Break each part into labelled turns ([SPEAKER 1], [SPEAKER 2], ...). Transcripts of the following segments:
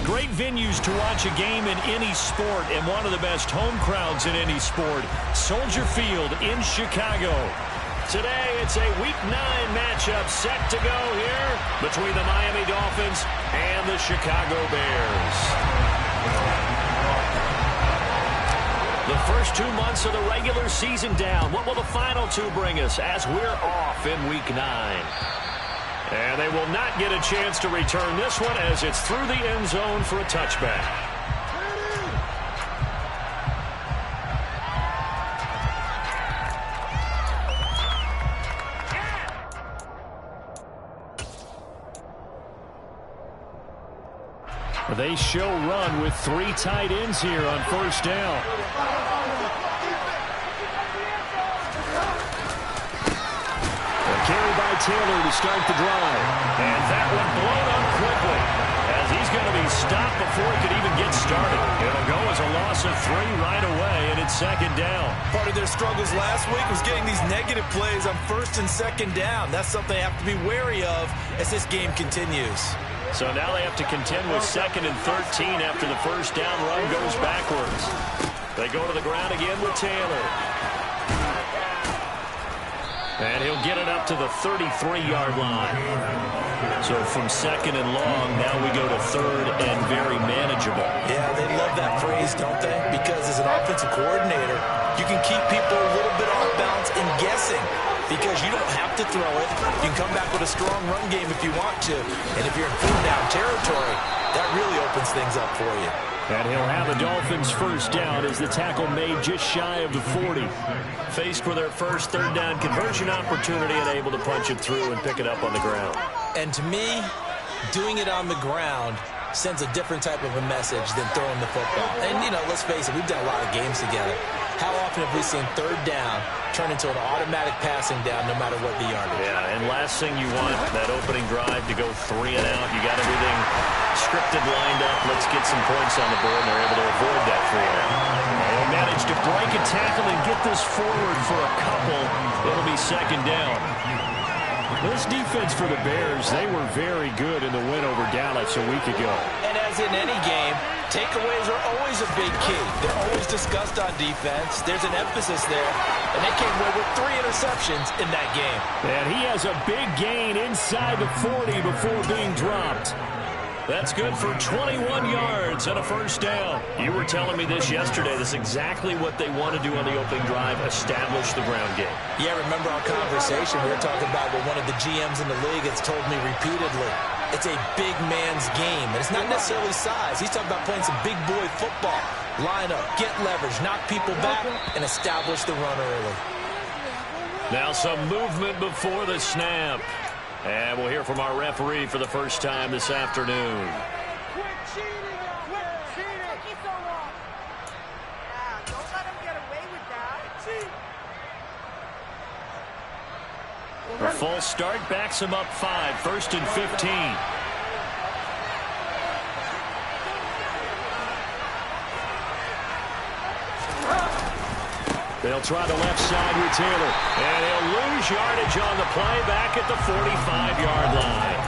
[SPEAKER 1] great venues to watch a game in any sport, and one of the best home crowds in any sport, Soldier Field in Chicago. Today, it's a Week 9 matchup set to go here between the Miami Dolphins and the Chicago Bears. The first 2 months of the regular season down. What will the final two bring us as we're off in Week 9? And they will not get a chance to return this one as it's through the end zone for a touchback. They show run with 3 tight ends here on first down. Carry by Taylor to start the drive. And that one blown up quickly as he's going to be stopped before he could even get started. It'll go as a loss of 3 right away, and it's second down.
[SPEAKER 2] Part of their struggles last week was getting these negative plays on first and second down. That's something they have to be wary of as this game continues.
[SPEAKER 1] So now they have to contend with 2nd and 13 after the first down run goes backwards. They go to the ground again with Taylor. And he'll get it up to the 33-yard line. So from 2nd and long, now we go to 3rd and very manageable.
[SPEAKER 2] Yeah, they love that phrase, don't they? Because as an offensive coordinator, you can keep people a little bit off balance and guessing. Because you don't have to throw it. You can come back with a strong run game if you want to. And if you're in 4th down territory, that really opens things up for you.
[SPEAKER 1] And he'll have the Dolphins first down as the tackle made just shy of the 40. Faced with their first 3rd down conversion opportunity and able to punch it through and pick it up on the ground.
[SPEAKER 2] And to me, doing it on the ground sends a different type of a message than throwing the football. And, you know, let's face it, we've done a lot of games together. How often have we seen 3rd down turn into an automatic passing down no matter what the yardage?
[SPEAKER 1] Yeah, and last thing you want, that opening drive to go 3 and out. You got everything scripted, lined up. Let's get some points on the board, and they're able to avoid that 3 and out. They managed to break a tackle and get this forward for a couple. It'll be 2nd down. This defense for the Bears, they were very good in the win over Dallas a week ago.
[SPEAKER 2] And as in any game, takeaways are always a big key. They're always discussed on defense. There's an emphasis there, and they came away with 3 interceptions in that game.
[SPEAKER 1] And he has a big gain inside the 40 before being dropped. That's good for 21 yards and a first down. You were telling me this yesterday. This is exactly what they want to do on the opening drive, establish the ground game.
[SPEAKER 2] Yeah, remember our conversation? We were talking about what one of the GMs in the league has told me repeatedly. It's a big man's game, and it's not necessarily size. He's talking about playing some big boy football. Line up, get leverage, knock people back, and establish the run early.
[SPEAKER 1] Now some movement before the snap. And we'll hear from our referee for the first time this afternoon.
[SPEAKER 3] Quit cheating! Quit cheating! Don't let him get away with that.
[SPEAKER 1] A false start backs him up 5, 1st and 15. They'll try the left side with Taylor. And he'll lose yardage on the play back at the 45-yard line.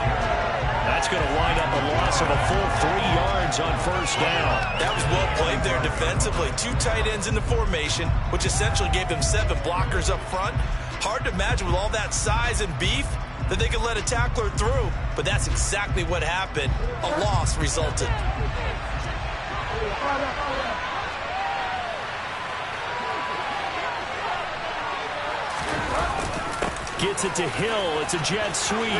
[SPEAKER 1] That's going to wind up a loss of a full 3 yards on first down.
[SPEAKER 2] That was well played there defensively. 2 tight ends in the formation, which essentially gave them 7 blockers up front. Hard to imagine with all that size and beef that they could let a tackler through. But that's exactly what happened. A loss resulted.
[SPEAKER 1] Gets it to Hill. It's a jet sweep.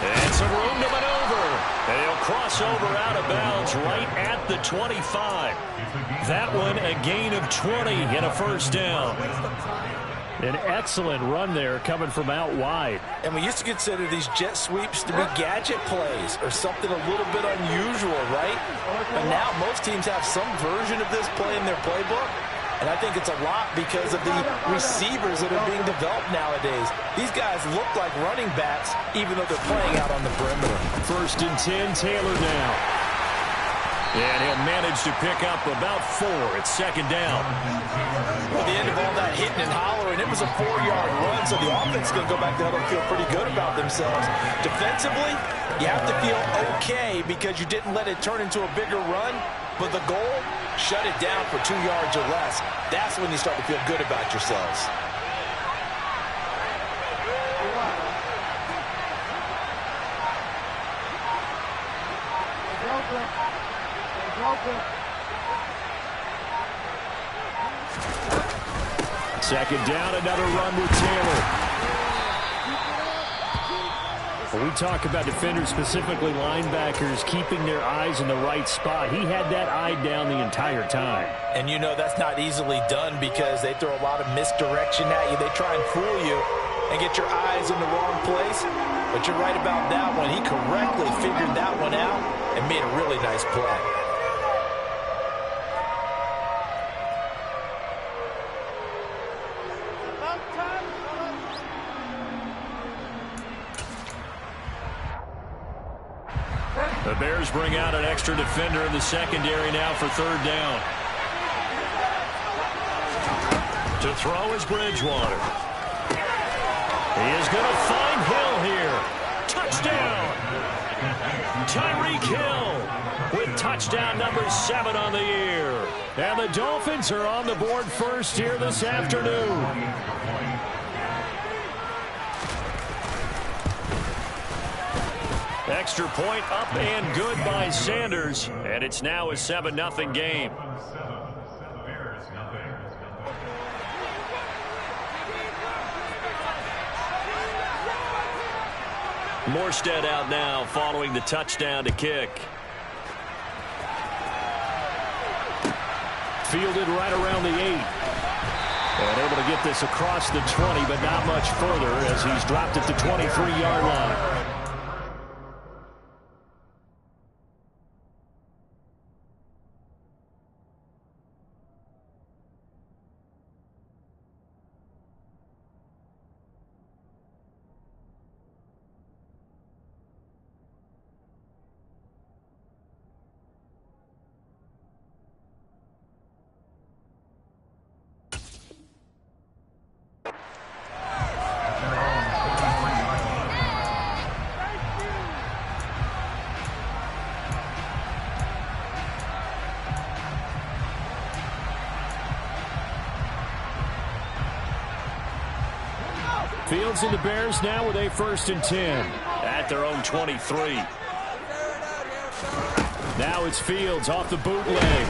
[SPEAKER 1] And some room to maneuver. And he'll cross over out of bounds right at the 25. That one a gain of 20 and a first down. An excellent run there coming from out wide.
[SPEAKER 2] And we used to consider these jet sweeps to be gadget plays or something a little bit unusual, right? But now most teams have some version of this play in their playbook. And I think it's a lot because of the receivers that are being developed nowadays. These guys look like running backs, even though they're playing out on the perimeter.
[SPEAKER 1] 1st and 10, Taylor now. And he'll manage to pick up about 4. It's second down.
[SPEAKER 2] At the end of all that hitting and hollering, it was a 4-yard run, so the offense is going to go back to huddle and feel pretty good about themselves. Defensively, you have to feel okay because you didn't let it turn into a bigger run, but the goal, shut it down for 2 yards or less. That's when you start to feel good about yourselves.
[SPEAKER 1] Second down, another run with Taylor. When we talk about defenders, specifically linebackers, keeping their eyes in the right spot, he had that eye down the entire time.
[SPEAKER 2] And you know that's not easily done because they throw a lot of misdirection at you. They try and fool you and get your eyes in the wrong place. But you're right about that one. He correctly figured that one out and made a really nice play.
[SPEAKER 1] The Bears bring out an extra defender in the secondary now for third down. To throw is Bridgewater. He is going to find Hill here. Touchdown! Tyreek Hill with touchdown number 7 on the year. And the Dolphins are on the board first here this afternoon. Extra point up and good by Sanders. And it's now a 7-0 game. Morstead out now following the touchdown to kick. Fielded right around the 8. And able to get this across the 20, but not much further as he's dropped it to 23-yard line. Fields and the Bears now with a 1st and 10 at their own 23. Now it's Fields off the bootleg.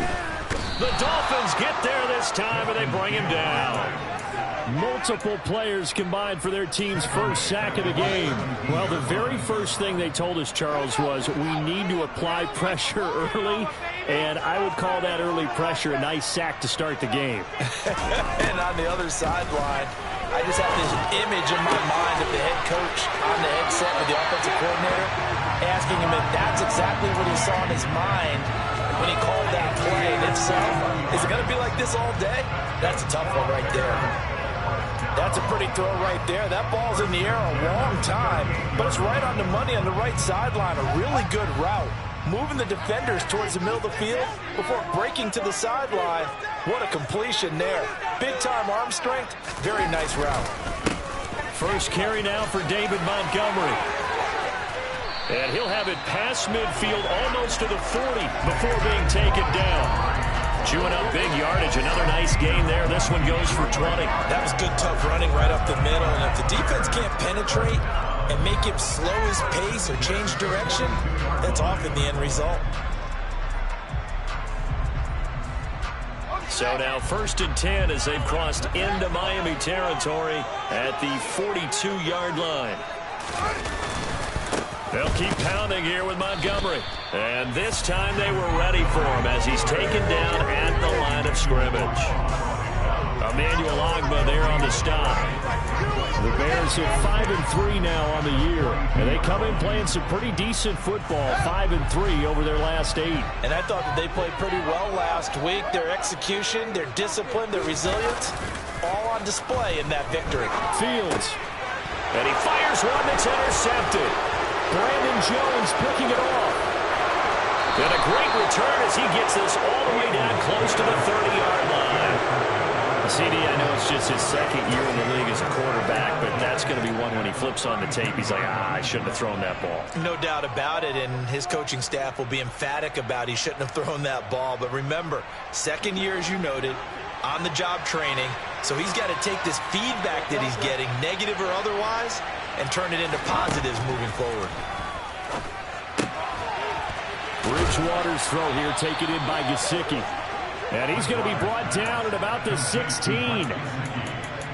[SPEAKER 1] The Dolphins get there this time, and they bring him down. Multiple players combined for their team's first sack of the game. Well, the very first thing they told us, Charles, was we need to apply pressure early, and I would call that early pressure a nice sack to start the game.
[SPEAKER 2] And on the other sideline, I just have this image in my mind of the head coach on the headset with the offensive coordinator asking him if that's exactly what he saw in his mind when he called that play. And if so, is it going to be like this all day? That's a tough one right there. That's a pretty throw right there. That ball's in the air a long time, but it's right on the money on the right sideline. A really good route. Moving the defenders towards the middle of the field before breaking to the sideline. What a completion there. Big-time arm strength. Very nice route.
[SPEAKER 1] First carry now for David Montgomery. And he'll have it past midfield almost to the 40 before being taken down. Chewing up big yardage. Another nice gain there. This one goes for 20.
[SPEAKER 2] That was good, tough running right up the middle. And if the defense can't penetrate and make him slow his pace or change direction, that's often the end result.
[SPEAKER 1] So now 1st and 10 as they've crossed into Miami territory at the 42-yard line. They'll keep pounding here with Montgomery. And this time they were ready for him as he's taken down at the line of scrimmage. Emmanuel Ogbah there on the stop. The Bears hit 5-3 now on the year. And they come in playing some pretty decent football, 5-3 over their last 8.
[SPEAKER 2] And I thought that they played pretty well last week. Their execution, their discipline, their resilience, all on display in that victory.
[SPEAKER 1] Fields. And he fires one that's intercepted. Brandon Jones picking it off. And a great return as he gets this all the way down close to the 30-yard line. CD, I know it's just his second year in the league as a quarterback, but that's going to be one when he flips on the tape. He's like, I shouldn't have thrown that ball.
[SPEAKER 2] No doubt about it, and his coaching staff will be emphatic about he shouldn't have thrown that ball. But remember, second year, as you noted, on-the-job training, so he's got to take this feedback that he's getting, negative or otherwise, and turn it into positives moving forward.
[SPEAKER 4] Bridgewater's throw here taken in by Gesicki. And he's going to be brought down at about the 16.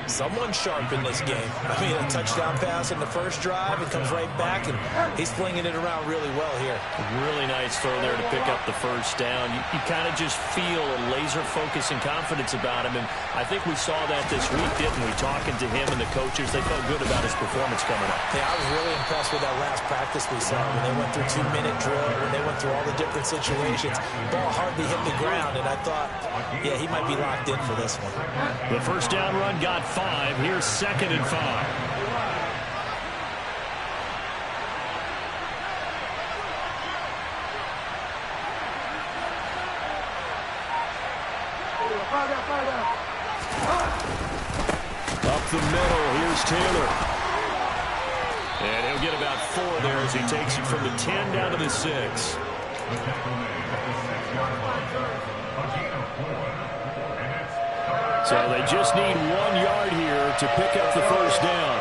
[SPEAKER 2] Someone sharp in this game. I mean, a touchdown pass in the first drive. It comes right back, and he's flinging it around really well here.
[SPEAKER 1] Really nice throw there to pick up the first down. You kind of just feel a laser focus and confidence about him, and I think we saw that this week, didn't we? Talking to him and the coaches, they felt good about his performance coming up.
[SPEAKER 2] Yeah, I was really impressed with that last practice we saw when they went through 2-minute drill, when they went through all the different situations. Ball hardly hit the ground, and I thought, yeah, he might be locked in for this one.
[SPEAKER 1] The first down run got 5. Here's 2nd and 5.
[SPEAKER 4] Up the middle, here's Taylor.
[SPEAKER 1] And he'll get about 4 there as he takes it from the 10 down to the 6.
[SPEAKER 4] So they just need 1 yard here to pick up the first down.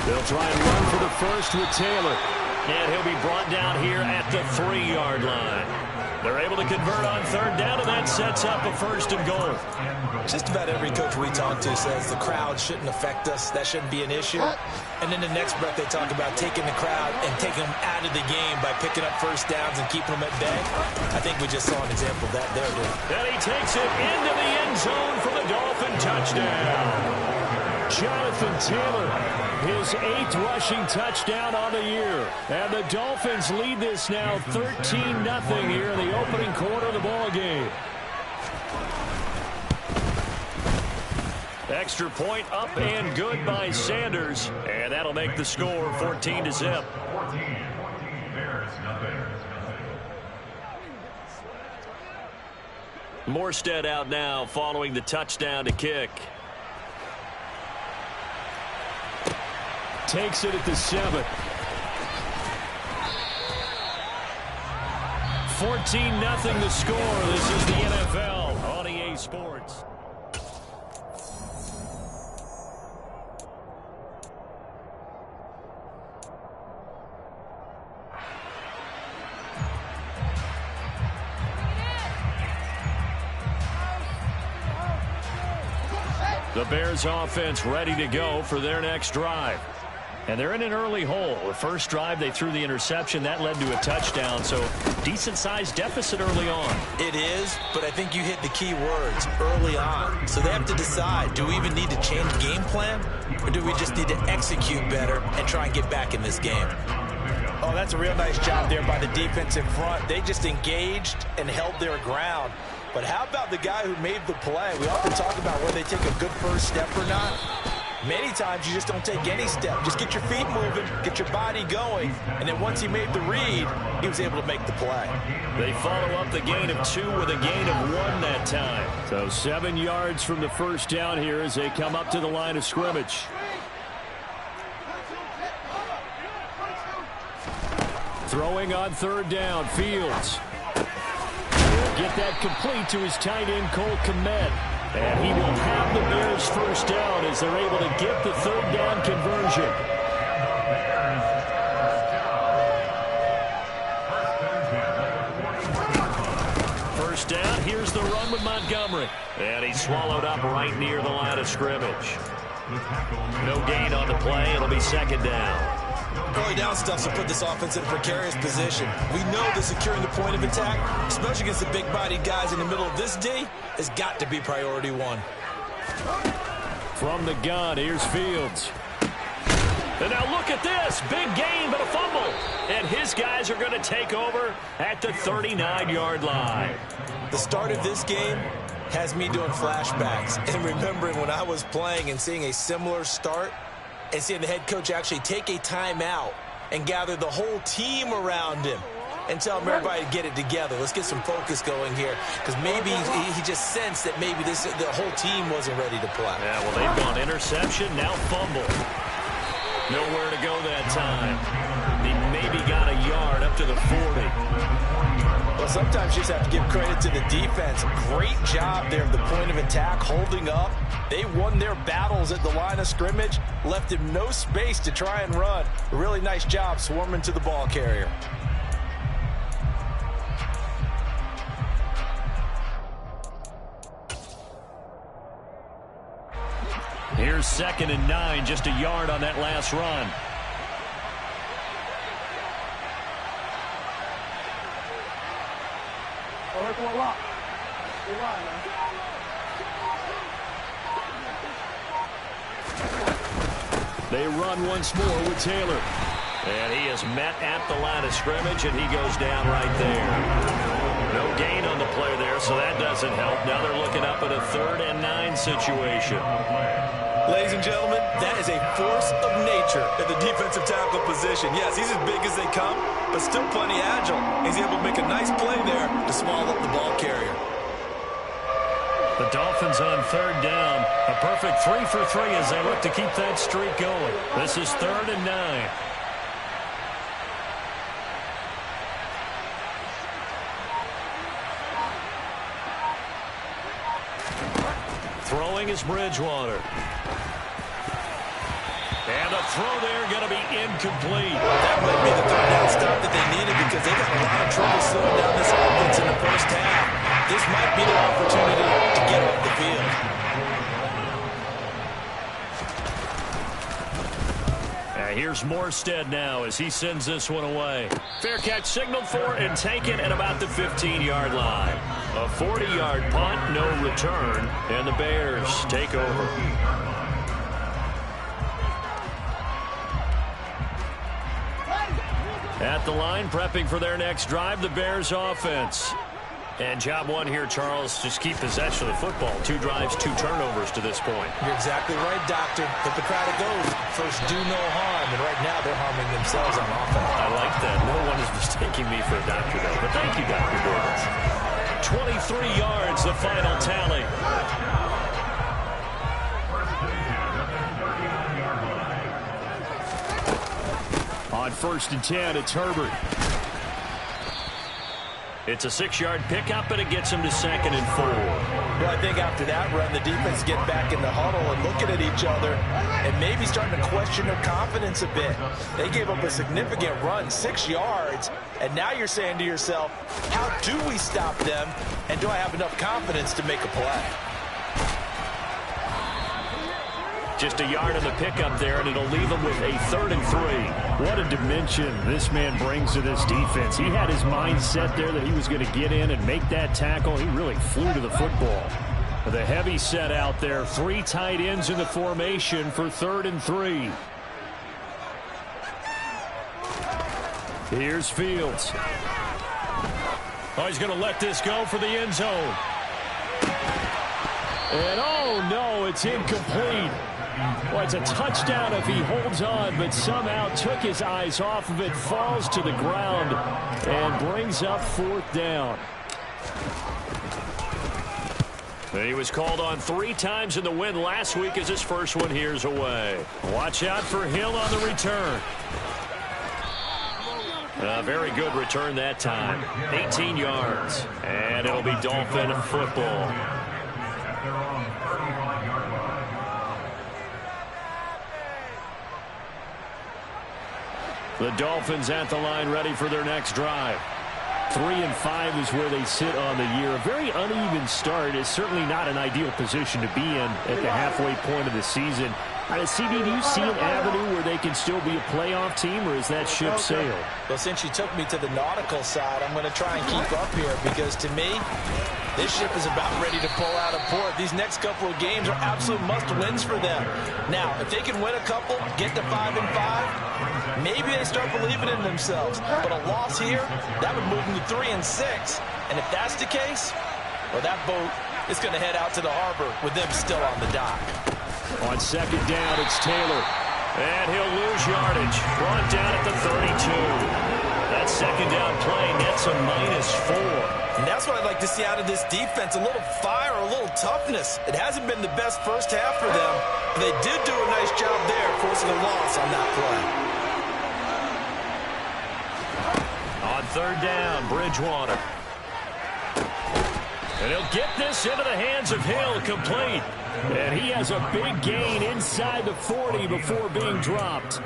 [SPEAKER 4] They'll try and run for the first with Taylor.
[SPEAKER 1] And he'll be brought down here at the 3-yard line. They're able to convert on 3rd down, and that sets up a 1st and goal.
[SPEAKER 2] Just about every coach we talk to says the crowd shouldn't affect us. That shouldn't be an issue. And then the next breath they talk about taking the crowd and taking them out of the game by picking up first downs and keeping them at bay. I think we just saw an example of that there, dude.
[SPEAKER 1] And he takes it into the end zone for the Dolphin touchdown.
[SPEAKER 4] Jonathan Taylor, his 8th rushing touchdown on the year. And the Dolphins lead this now 13-0 here in the opening quarter of the ball game.
[SPEAKER 1] Extra point up and good by Sanders. And that'll make the score 14-0. Morstead out now following the touchdown to kick.
[SPEAKER 4] Takes it at the 7.
[SPEAKER 1] 14-0 the score. This is the NFL on EA Sports. The Bears offense ready to go for their next drive. And they're in an early hole. The first drive, they threw the interception. That led to a touchdown, so decent-sized deficit early on.
[SPEAKER 2] It is, but I think you hit the key words, early on. So they have to decide, do we even need to change game plan, or do we just need to execute better and try and get back in this game? Oh, that's a real nice job there by the defense in front. They just engaged and held their ground. But how about the guy who made the play? We often talk about whether they take a good first step or not. Many times you just don't take any step. Just get your feet moving, get your body going, and then once he made the read, he was able to make the play.
[SPEAKER 1] They follow up the gain of 2 with a gain of 1 that time.
[SPEAKER 4] So 7 yards from the first down here as they come up to the line of scrimmage. Throwing on 3rd down, Fields. Get that complete to his tight end, Cole Kmet. And he will have the Bears first down as they're able to get the 3rd down conversion.
[SPEAKER 1] First down, here's the run with Montgomery. And he's swallowed up right near the line of scrimmage. No gain on the play. It'll be 2nd down.
[SPEAKER 2] Early down stuff will put this offense in a precarious position. We know that securing the point of attack, especially against the big-bodied guys in the middle of this D, has got to be priority 1.
[SPEAKER 4] From the gun, here's Fields.
[SPEAKER 1] And now look at this. Big gain, but a fumble. And his guys are going to take over at the 39-yard line.
[SPEAKER 2] The start of this game, has me doing flashbacks and remembering when I was playing and seeing a similar start and seeing the head coach actually take a timeout and gather the whole team around him and tell him everybody to get it together. Let's get some focus going here, because maybe he just sensed that maybe the whole team wasn't ready to play.
[SPEAKER 1] Yeah, well, they've gone interception, now fumble. Nowhere to go that time. He maybe got a yard up to the 40.
[SPEAKER 2] Well, sometimes you just have to give credit to the defense. Great job there at the point of attack, holding up. They won their battles at the line of scrimmage, left him no space to try and run. A really nice job swarming to the ball carrier.
[SPEAKER 4] Here's 2nd and 9, just a yard on that last run. They run once more with Taylor.
[SPEAKER 1] And he is met at the line of scrimmage, and he goes down right there. No gain on the play there, so that doesn't help. Now they're looking up at a 3rd and 9 situation.
[SPEAKER 2] Ladies and gentlemen, that is a force of nature at the defensive tackle position. Yes, he's as big as they come, but still plenty agile. He's able to make a nice play there to swallow up the ball carrier.
[SPEAKER 1] The Dolphins on 3rd down. A perfect 3 for 3 as they look to keep that streak going. This is 3rd and 9. Throwing is Bridgewater. And a throw there going to be incomplete.
[SPEAKER 2] That might be the 3rd down stop that they needed, because they got a lot of trouble slowing down this offense in the first half. This might be their opportunity to get off the field.
[SPEAKER 1] Here's Morstead now as he sends this one away. Fair catch signaled for and taken at about the 15-yard line. A 40-yard punt, no return, and the Bears take over. At the line, prepping for their next drive, the Bears offense. And job one here, Charles, just keep possession of the football. 2 drives, 2 turnovers to this point.
[SPEAKER 2] You're exactly right, Doctor. Hippocratic oath. First, do no harm. And right now, they're harming themselves on offense.
[SPEAKER 1] I like that. No one is mistaking me for a doctor, though. But thank you, Dr. Davis. 23 yards, the final tally.
[SPEAKER 4] On 1st and 10, it's Herbert.
[SPEAKER 1] It's a 6-yard pickup, and it gets him to 2nd and 4.
[SPEAKER 2] Well, I think after that run, the defense get back in the huddle and looking at each other and maybe starting to question their confidence a bit. They gave up a significant run, 6 yards, and now you're saying to yourself, how do we stop them, and do I have enough confidence to make a play?
[SPEAKER 1] Just a yard on the pickup there, and it'll leave them with a 3rd and 3.
[SPEAKER 4] What a dimension this man brings to this defense. He had his mind set there that he was going to get in and make that tackle. He really flew to the football. With a heavy set out there, 3 tight ends in the formation for 3rd and 3. Here's Fields.
[SPEAKER 1] Oh, he's going to let this go for the end zone.
[SPEAKER 4] And oh no, it's incomplete. Well, it's a touchdown if he holds on, but somehow took his eyes off of it, falls to the ground, and brings up 4th down.
[SPEAKER 1] He was called on 3 times in the win last week as his first one here's away. Watch out for Hill on the return. A very good return that time. 18 yards. And it'll be Dolphin football.
[SPEAKER 4] The Dolphins at the line, ready for their next drive. 3 and 5 is where they sit on the year. A very uneven start is certainly not an ideal position to be in at the halfway point of the season. CD, do you see an avenue where they can still be a playoff team, or is that ship sailed?
[SPEAKER 2] Well, since you took me to the nautical side, I'm going to try and keep up here, because to me, this ship is about ready to pull out of port. These next couple of games are absolute must-wins for them. Now, if they can win a couple, get to 5 and 5, maybe they start believing in themselves. But a loss here, that would move them to 3 and 6. And if that's the case, well, that boat it's going to head out to the harbor with them still on the dock.
[SPEAKER 4] On second down, it's Taylor.
[SPEAKER 1] And he'll lose yardage. Brought down at the 32. That second down play nets a -4.
[SPEAKER 2] And that's what I'd like to see out of this defense, a little fire, a little toughness. It hasn't been the best first half for them, but they did do a nice job there forcing a loss on that play.
[SPEAKER 1] On third down, Bridgewater. And he'll get this into the hands of Hill, complete.
[SPEAKER 4] And he has a big gain inside the 40 before being dropped.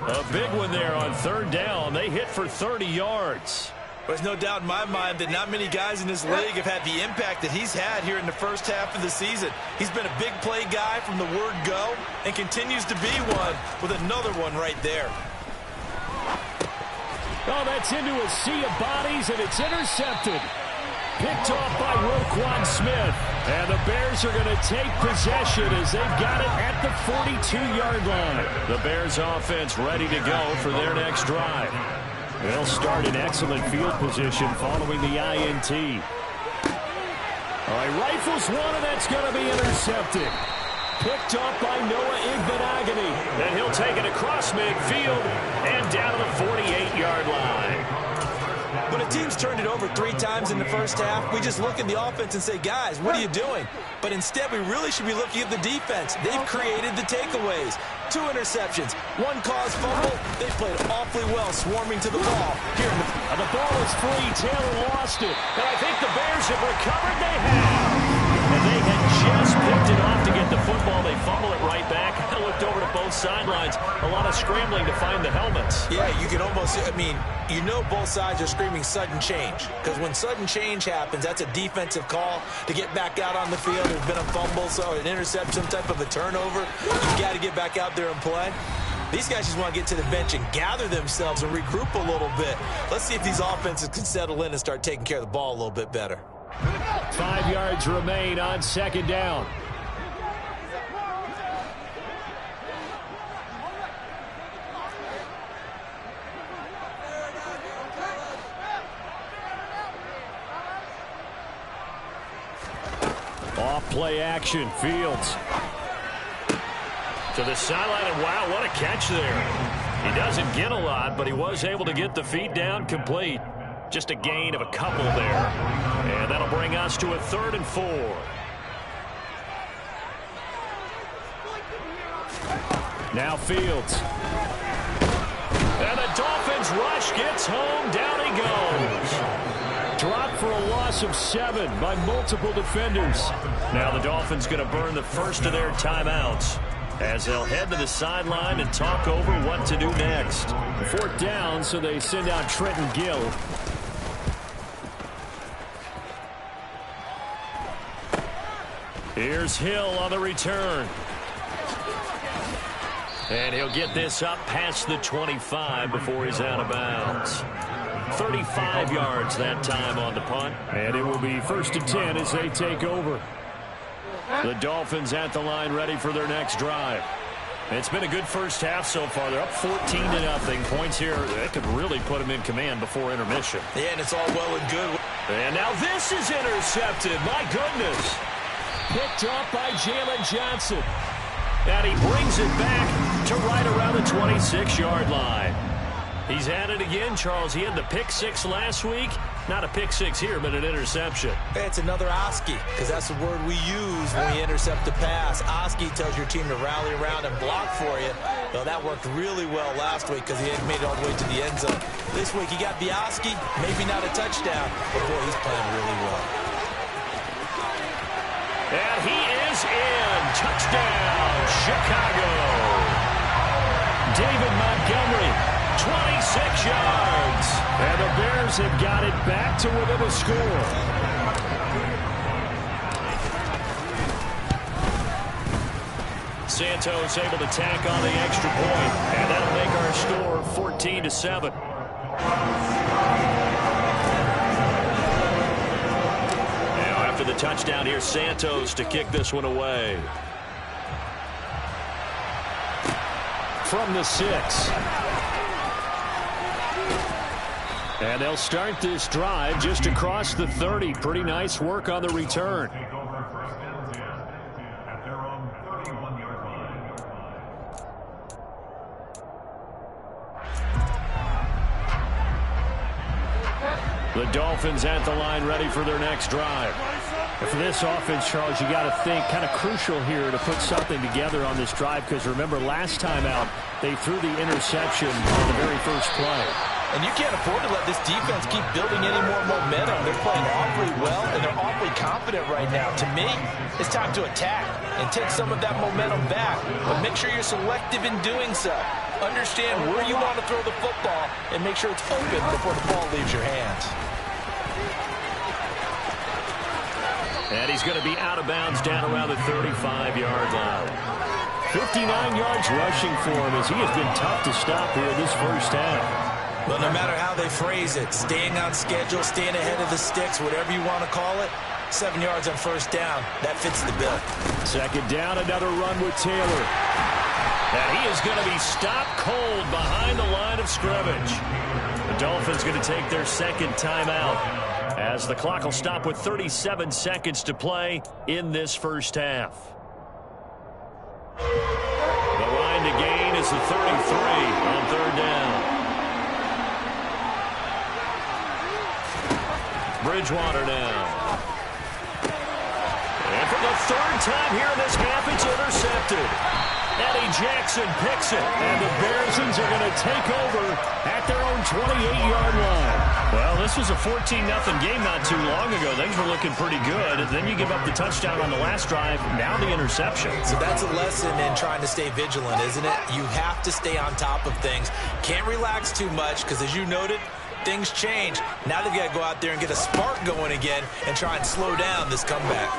[SPEAKER 1] A big one there on third down. They hit for 30 yards.
[SPEAKER 2] There's no doubt in my mind that not many guys in this league have had the impact that he's had here in the first half of the season. He's been a big play guy from the word go and continues to be one with another one right there.
[SPEAKER 4] Oh, that's into a sea of bodies, and it's intercepted. Picked off by Roquan Smith. And the Bears are going to take possession as they've got it at the 42-yard line.
[SPEAKER 1] The Bears offense ready to go for their next drive.
[SPEAKER 4] They'll start in excellent field position following the INT. All right, rifles one, and that's going to be intercepted. Picked off by Noah Igbenogany.
[SPEAKER 1] Then he'll take it across midfield and down to the 48-yard line.
[SPEAKER 2] When a team's turned it over 3 times in the first half, we just look at the offense and say, guys, what are you doing? But instead, we really should be looking at the defense. They've created the takeaways. 2 interceptions, 1 caused fumble. They played awfully well swarming to the ball. Here,
[SPEAKER 4] the ball is free. Taylor lost it.
[SPEAKER 1] And I think the Bears have recovered. They have. And they had just picked it off to get the football. They fumble it right back. I looked over to both sidelines. A lot of scrambling to find the helmets.
[SPEAKER 2] Yeah, you can almost, I mean, you know both sides are screaming sudden change. Because when sudden change happens, that's a defensive call to get back out on the field. There's been a fumble, so an interception, some type of a turnover. You've got to get back out there and play. These guys just want to get to the bench and gather themselves and regroup a little bit. Let's see if these offenses can settle in and start taking care of the ball a little bit better.
[SPEAKER 4] 5 yards remain on second down. Off play action, Fields.
[SPEAKER 1] To the sideline, and wow, what a catch there. He doesn't get a lot, but he was able to get the feet down complete. Just a gain of a couple there. And that'll bring us to a 3rd and 4.
[SPEAKER 4] Now Fields.
[SPEAKER 1] And the Dolphins rush gets home. Down he goes.
[SPEAKER 4] Dropped for a loss of 7 by multiple defenders.
[SPEAKER 1] Now the Dolphins going to burn the first of their timeouts as they'll head to the sideline and talk over what to do next.
[SPEAKER 4] 4th down, so they send out Trenton Gill.
[SPEAKER 1] Here's Hill on the return. And he'll get this up past the 25 before he's out of bounds. 35 yards that time on the punt.
[SPEAKER 4] And it will be 1st and 10 as they take over.
[SPEAKER 1] The Dolphins at the line ready for their next drive. It's been a good first half so far. They're up 14-0. Points here, that could really put them in command before intermission.
[SPEAKER 2] Yeah, and it's all well and good.
[SPEAKER 1] And now this is intercepted. My goodness.
[SPEAKER 4] Picked off by Jalen Johnson.
[SPEAKER 1] And he brings it back to right around the 26-yard line. He's at it again, Charles. He had the pick 6 last week. Not a pick 6 here, but an interception.
[SPEAKER 2] It's another Oski, because that's the word we use when we intercept a pass. Oski tells your team to rally around and block for you. Well, that worked really well last week because he had made it all the way to the end zone. This week he got the Oski, maybe not a touchdown, but boy, he's playing really well.
[SPEAKER 1] And he is in. Touchdown, Chicago.
[SPEAKER 4] David Montgomery, 26 yards. And the Bears have got it back to within a score.
[SPEAKER 1] Santos able to tack on the extra point, and that'll make our score 14-7. After the touchdown, here's Santos to kick this one away.
[SPEAKER 4] From the 6. And they'll start this drive just across the 30. Pretty nice work on the return.
[SPEAKER 5] At their own 31-yard line.
[SPEAKER 4] The Dolphins at the line, ready for their next drive. And for this offense, Charles, you got to think kind of crucial here to put something together on this drive, because remember, last time out, they threw the interception on the very first play.
[SPEAKER 2] And you can't afford to let this defense keep building any more momentum. They're playing awfully well, and they're awfully confident right now. To me, it's time to attack and take some of that momentum back. But make sure you're selective in doing so. Understand where you want to throw the football and make sure it's open before the ball leaves your hands.
[SPEAKER 4] And he's going to be out of bounds down around the 35-yard line. 59 yards rushing for him, as he has been tough to stop here this first half.
[SPEAKER 2] Well, no matter how they phrase it, staying on schedule, staying ahead of the sticks, whatever you want to call it, 7 yards on first down, that fits the bill.
[SPEAKER 4] Second down, another run with Taylor. And he is going to be stopped cold behind the line of scrimmage. The Dolphins going to take their second timeout, as the clock will stop with 37 seconds to play in this first half. The line to gain is the 33 on third down. Bridgewater now. And for the third time here in this half, it's intercepted. Eddie Jackson picks it, and the Bearsons are going to take over at their own 28-yard line. Well, this was a 14-0 game not too long ago. Things were looking pretty good. Then you give up the touchdown on the last drive, now the interception.
[SPEAKER 2] So that's a lesson in trying to stay vigilant, isn't it? You have to stay on top of things. Can't relax too much, because as you noted, things change. Now they've got to go out there and get a spark going again and try and slow down this comeback.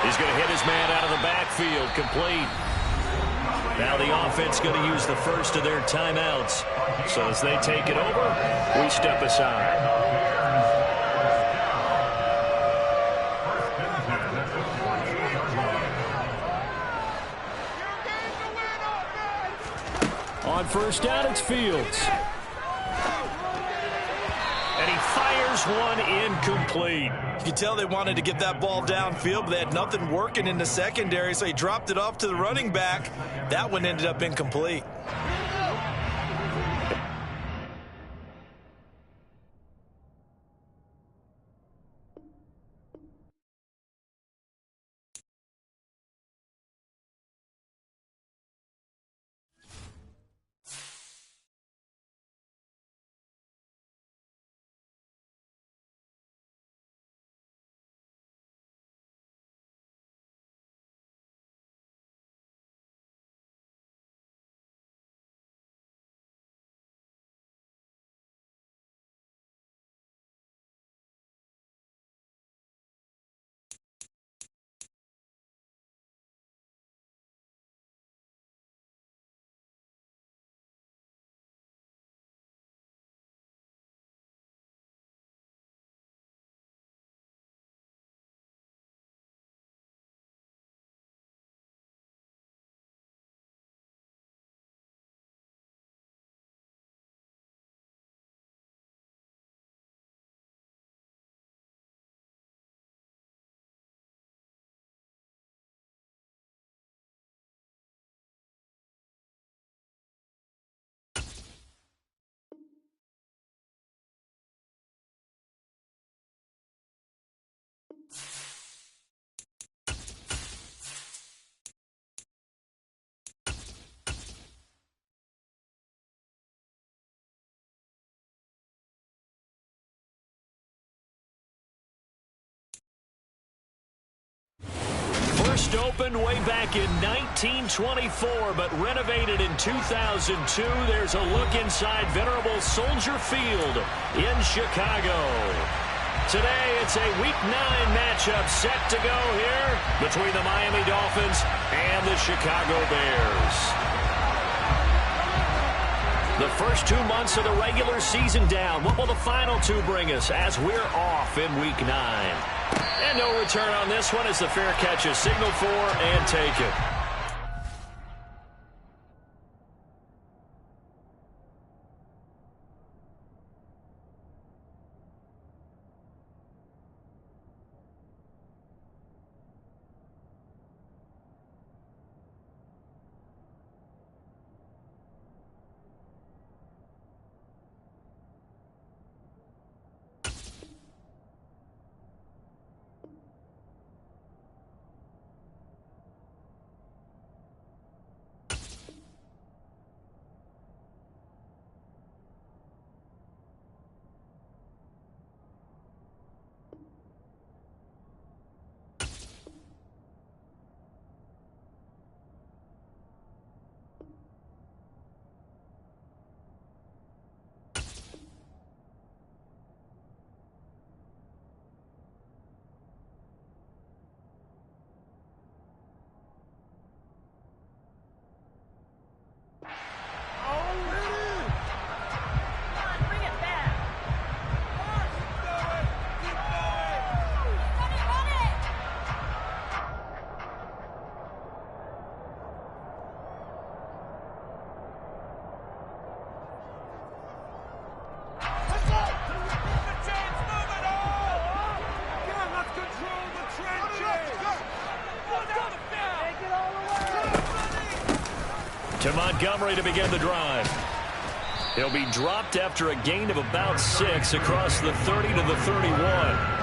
[SPEAKER 4] He's going to hit his man out of the backfield, complete. Now the offense going to use the first of their timeouts. So as they take it over, we step aside. On first down, it's Fields. And he fires one incomplete.
[SPEAKER 2] You can tell they wanted to get that ball downfield, but they had nothing working in the secondary, so he dropped it off to the running back. That one ended up incomplete.
[SPEAKER 4] First opened way back in 1924, but renovated in 2002. There's a look inside venerable Soldier Field in Chicago. Today, it's a Week 9 matchup set to go here between the Miami Dolphins and the Chicago Bears. The first 2 months of the regular season down. What will the final two bring us as we're off in Week 9? And no return on this one as the fair catch is signaled for and taken. To Montgomery to begin the drive. He'll be dropped after a gain of about 6 across the 30 to the 31.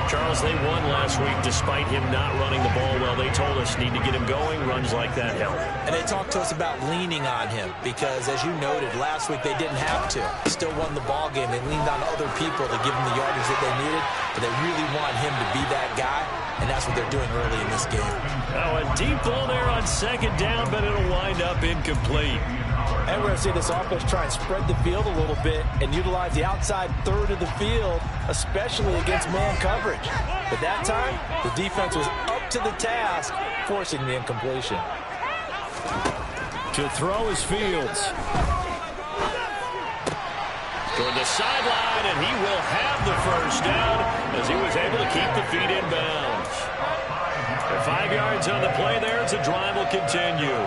[SPEAKER 4] Charles, they won last week despite him not running the ball well. They told us need to get him going. Runs like that help.
[SPEAKER 2] And they talked to us about leaning on him because, as you noted, last week they didn't have to. Still won the ball game. They leaned on other people to give them the yardage that they needed, but they really want him to be that guy, and that's what they're doing early in this game.
[SPEAKER 4] Oh, a deep ball there on second down, but it'll wind up incomplete.
[SPEAKER 2] And we're going to see this offense try and spread the field a little bit and utilize the outside third of the field, especially against man coverage. But that time, the defense was up to the task, forcing the incompletion.
[SPEAKER 4] To throw is Fields. Toward the sideline, and he will have the first down as he was able to keep the feet in bounds. 5 yards on the play there as the drive will continue.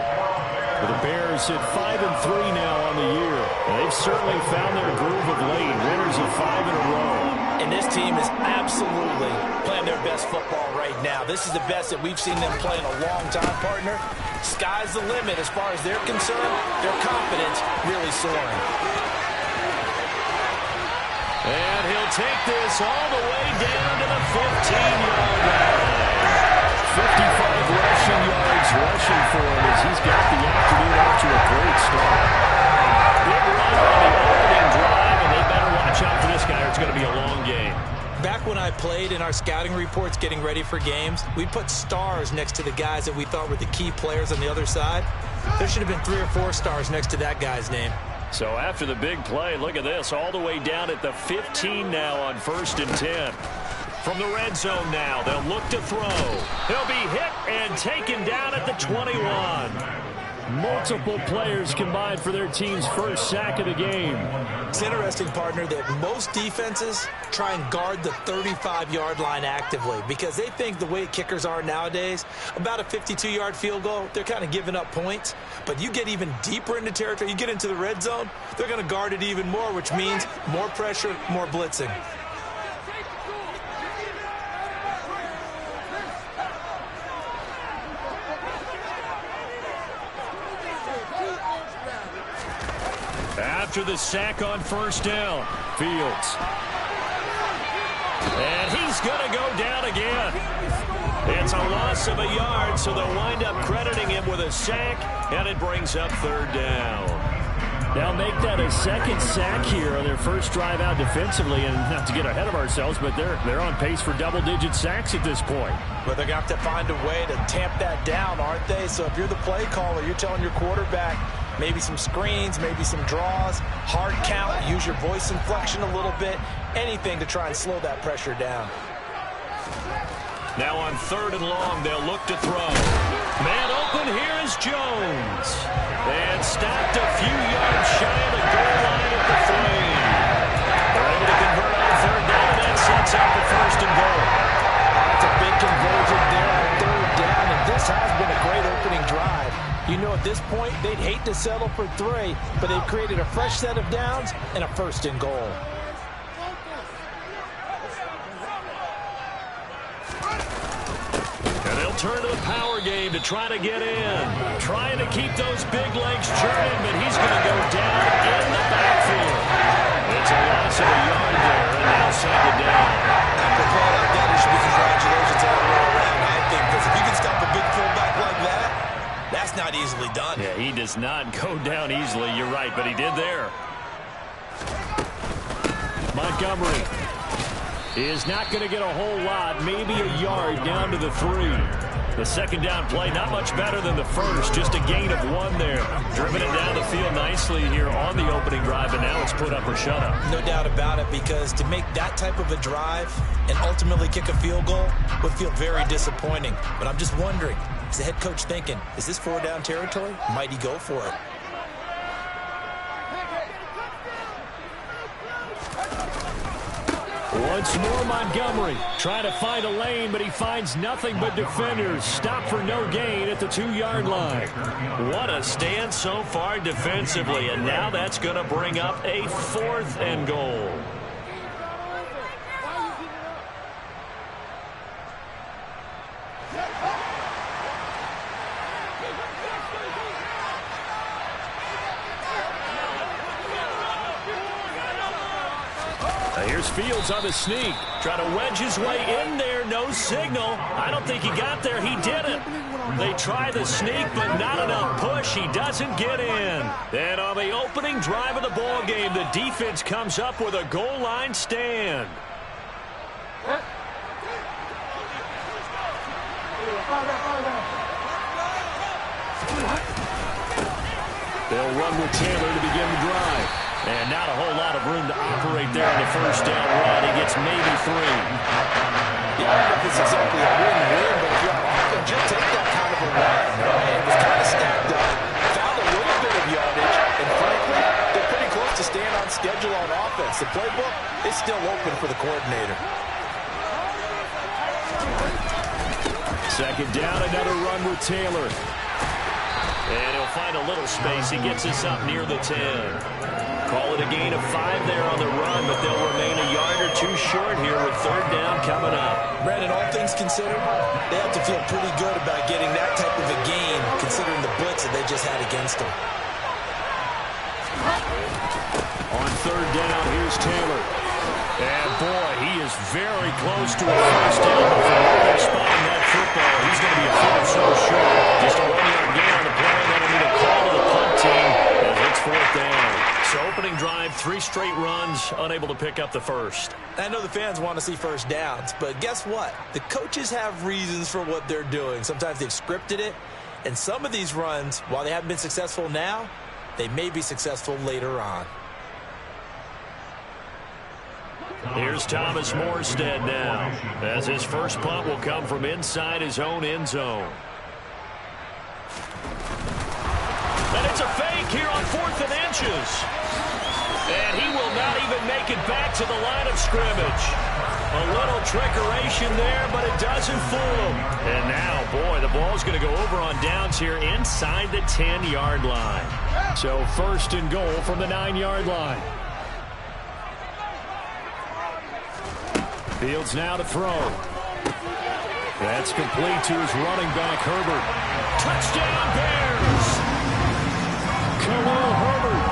[SPEAKER 4] The Bears at 5-3 now on the year. They've certainly found their groove of late. Winners of 5 in a row.
[SPEAKER 2] And this team is absolutely playing their best football right now. This is the best that we've seen them play in a long time, partner. Sky's the limit as far as they're concerned. Their confidence really soaring.
[SPEAKER 4] And he'll take this all the way down to the 15-yard line. 55 rushing yards rushing for him as he's got the afternoon off to a great start. Big run on the opening drive, and they better watch out for this guy or it's going to be a long game.
[SPEAKER 2] Back when I played in our scouting reports getting ready for games, we put stars next to the guys that we thought were the key players on the other side. There should have been 3 or 4 stars next to that guy's name.
[SPEAKER 4] So after the big play, look at this, all the way down at the 15 now on 1st and 10. From the red zone now, they'll look to throw. He'll be hit and taken down at the 21. Multiple players combined for their team's first sack of the game.
[SPEAKER 2] It's interesting, partner, that most defenses try and guard the 35-yard line actively because they think the way kickers are nowadays, about a 52-yard field goal, they're kind of giving up points. But you get even deeper into territory, you get into the red zone, they're going to guard it even more, which means more pressure, more blitzing.
[SPEAKER 4] After the sack on 1st down, Fields. And he's going to go down again. It's a loss of a yard, so they'll wind up crediting him with a sack, and it brings up 3rd down. They'll make that a second sack here on their first drive out defensively, and not to get ahead of ourselves, but they're on pace for double-digit sacks at this point.
[SPEAKER 2] But they're going to have to find a way to tamp that down, aren't they? So if you're the play caller, you're telling your quarterback, maybe some screens, maybe some draws, hard count, use your voice inflection a little bit, anything to try and slow that pressure down.
[SPEAKER 4] Now on 3rd and long, they'll look to throw. Man open, here is Jones. And stopped a few yards shy of the goal line at the 3. They're able to convert on 3rd down, and that sets up the 1st and goal.
[SPEAKER 2] That's a big conversion there on 3rd down, and this has been a great opening drive. You know, at this point, they'd hate to settle for 3, but they've created a fresh set of downs and a 1st and goal.
[SPEAKER 4] And they'll turn to the power game to try to get in. Trying to keep those big legs churning, but he's going to go down in the backfield. It's a loss of a yard there, and now second down.
[SPEAKER 2] After a play like that, it should be congratulations all the way around, I think, because if you can stop a big fullback like that, that's not easily done.
[SPEAKER 4] Yeah, he does not go down easily. You're right, but he did there. Montgomery is not going to get a whole lot, maybe a yard down to the 3. The second down play, not much better than the first, just a gain of 1 there. Driven it down the field nicely here on the opening drive, and now it's put up or shut up.
[SPEAKER 2] No doubt about it, because to make that type of a drive and ultimately kick a field goal would feel very disappointing. But I'm just wondering, is the head coach thinking, is this 4-down territory? Might he go for it?
[SPEAKER 4] Once more, Montgomery trying to find a lane, but he finds nothing but defenders. Stop for no gain at the 2-yard line. What a stand so far defensively, and now that's going to bring up a 4th and goal. Here's Fields on the sneak.
[SPEAKER 1] Trying to wedge his way in there. No signal. I don't think he got there. He didn't. They try the sneak, but not enough push. He doesn't get in. And on the opening drive of the ball game, the defense comes up with a goal line stand.
[SPEAKER 4] They'll run with Taylor to begin the drive.
[SPEAKER 1] And not a whole lot of room to operate there on the first down run. He gets maybe 3.
[SPEAKER 2] Yeah, I don't know if it's exactly a win-win, but if you're on offense, you'll take that kind of a run. And it was kind of stacked up. Found a little bit of yardage, and frankly, they're pretty close to staying on schedule on offense. The playbook is still open for the coordinator.
[SPEAKER 4] Second down, another run with Taylor.
[SPEAKER 1] And he'll find a little space. He gets us up near the 10. Call it a gain of 5 there on the run, but they'll remain a yard or 2 short here with third down coming up.
[SPEAKER 2] Brandon, all things considered, they have to feel pretty good about getting that type of a gain, considering the blitz that they just had against them.
[SPEAKER 4] On third down, here's Taylor.
[SPEAKER 1] And boy, he is very close to a first down. But from where they're spotting that football, he's going to be a foot or so short. Just a 1-yard gain on the play, and that'll be a call to the punt team as it's fourth down. So opening drive, 3 straight runs, unable to pick up the first.
[SPEAKER 2] I know the fans want to see first downs, but guess what? The coaches have reasons for what they're doing. Sometimes they've scripted it, and some of these runs, while they haven't been successful now, they may be successful later on.
[SPEAKER 1] Here's Thomas Morstead now, as his first punt will come from inside his own end zone. And it's a fake here on 4th and inches. And he will not even make it back to the line of scrimmage. A little trickeration there, but it doesn't fool him. And now, boy, the ball's going to go over on downs here inside the 10-yard line.
[SPEAKER 4] So first and goal from the 9-yard line. Fields now to throw. That's complete to his running back, Herbert.
[SPEAKER 1] Touchdown, Bears!
[SPEAKER 4] Khalil Herbert,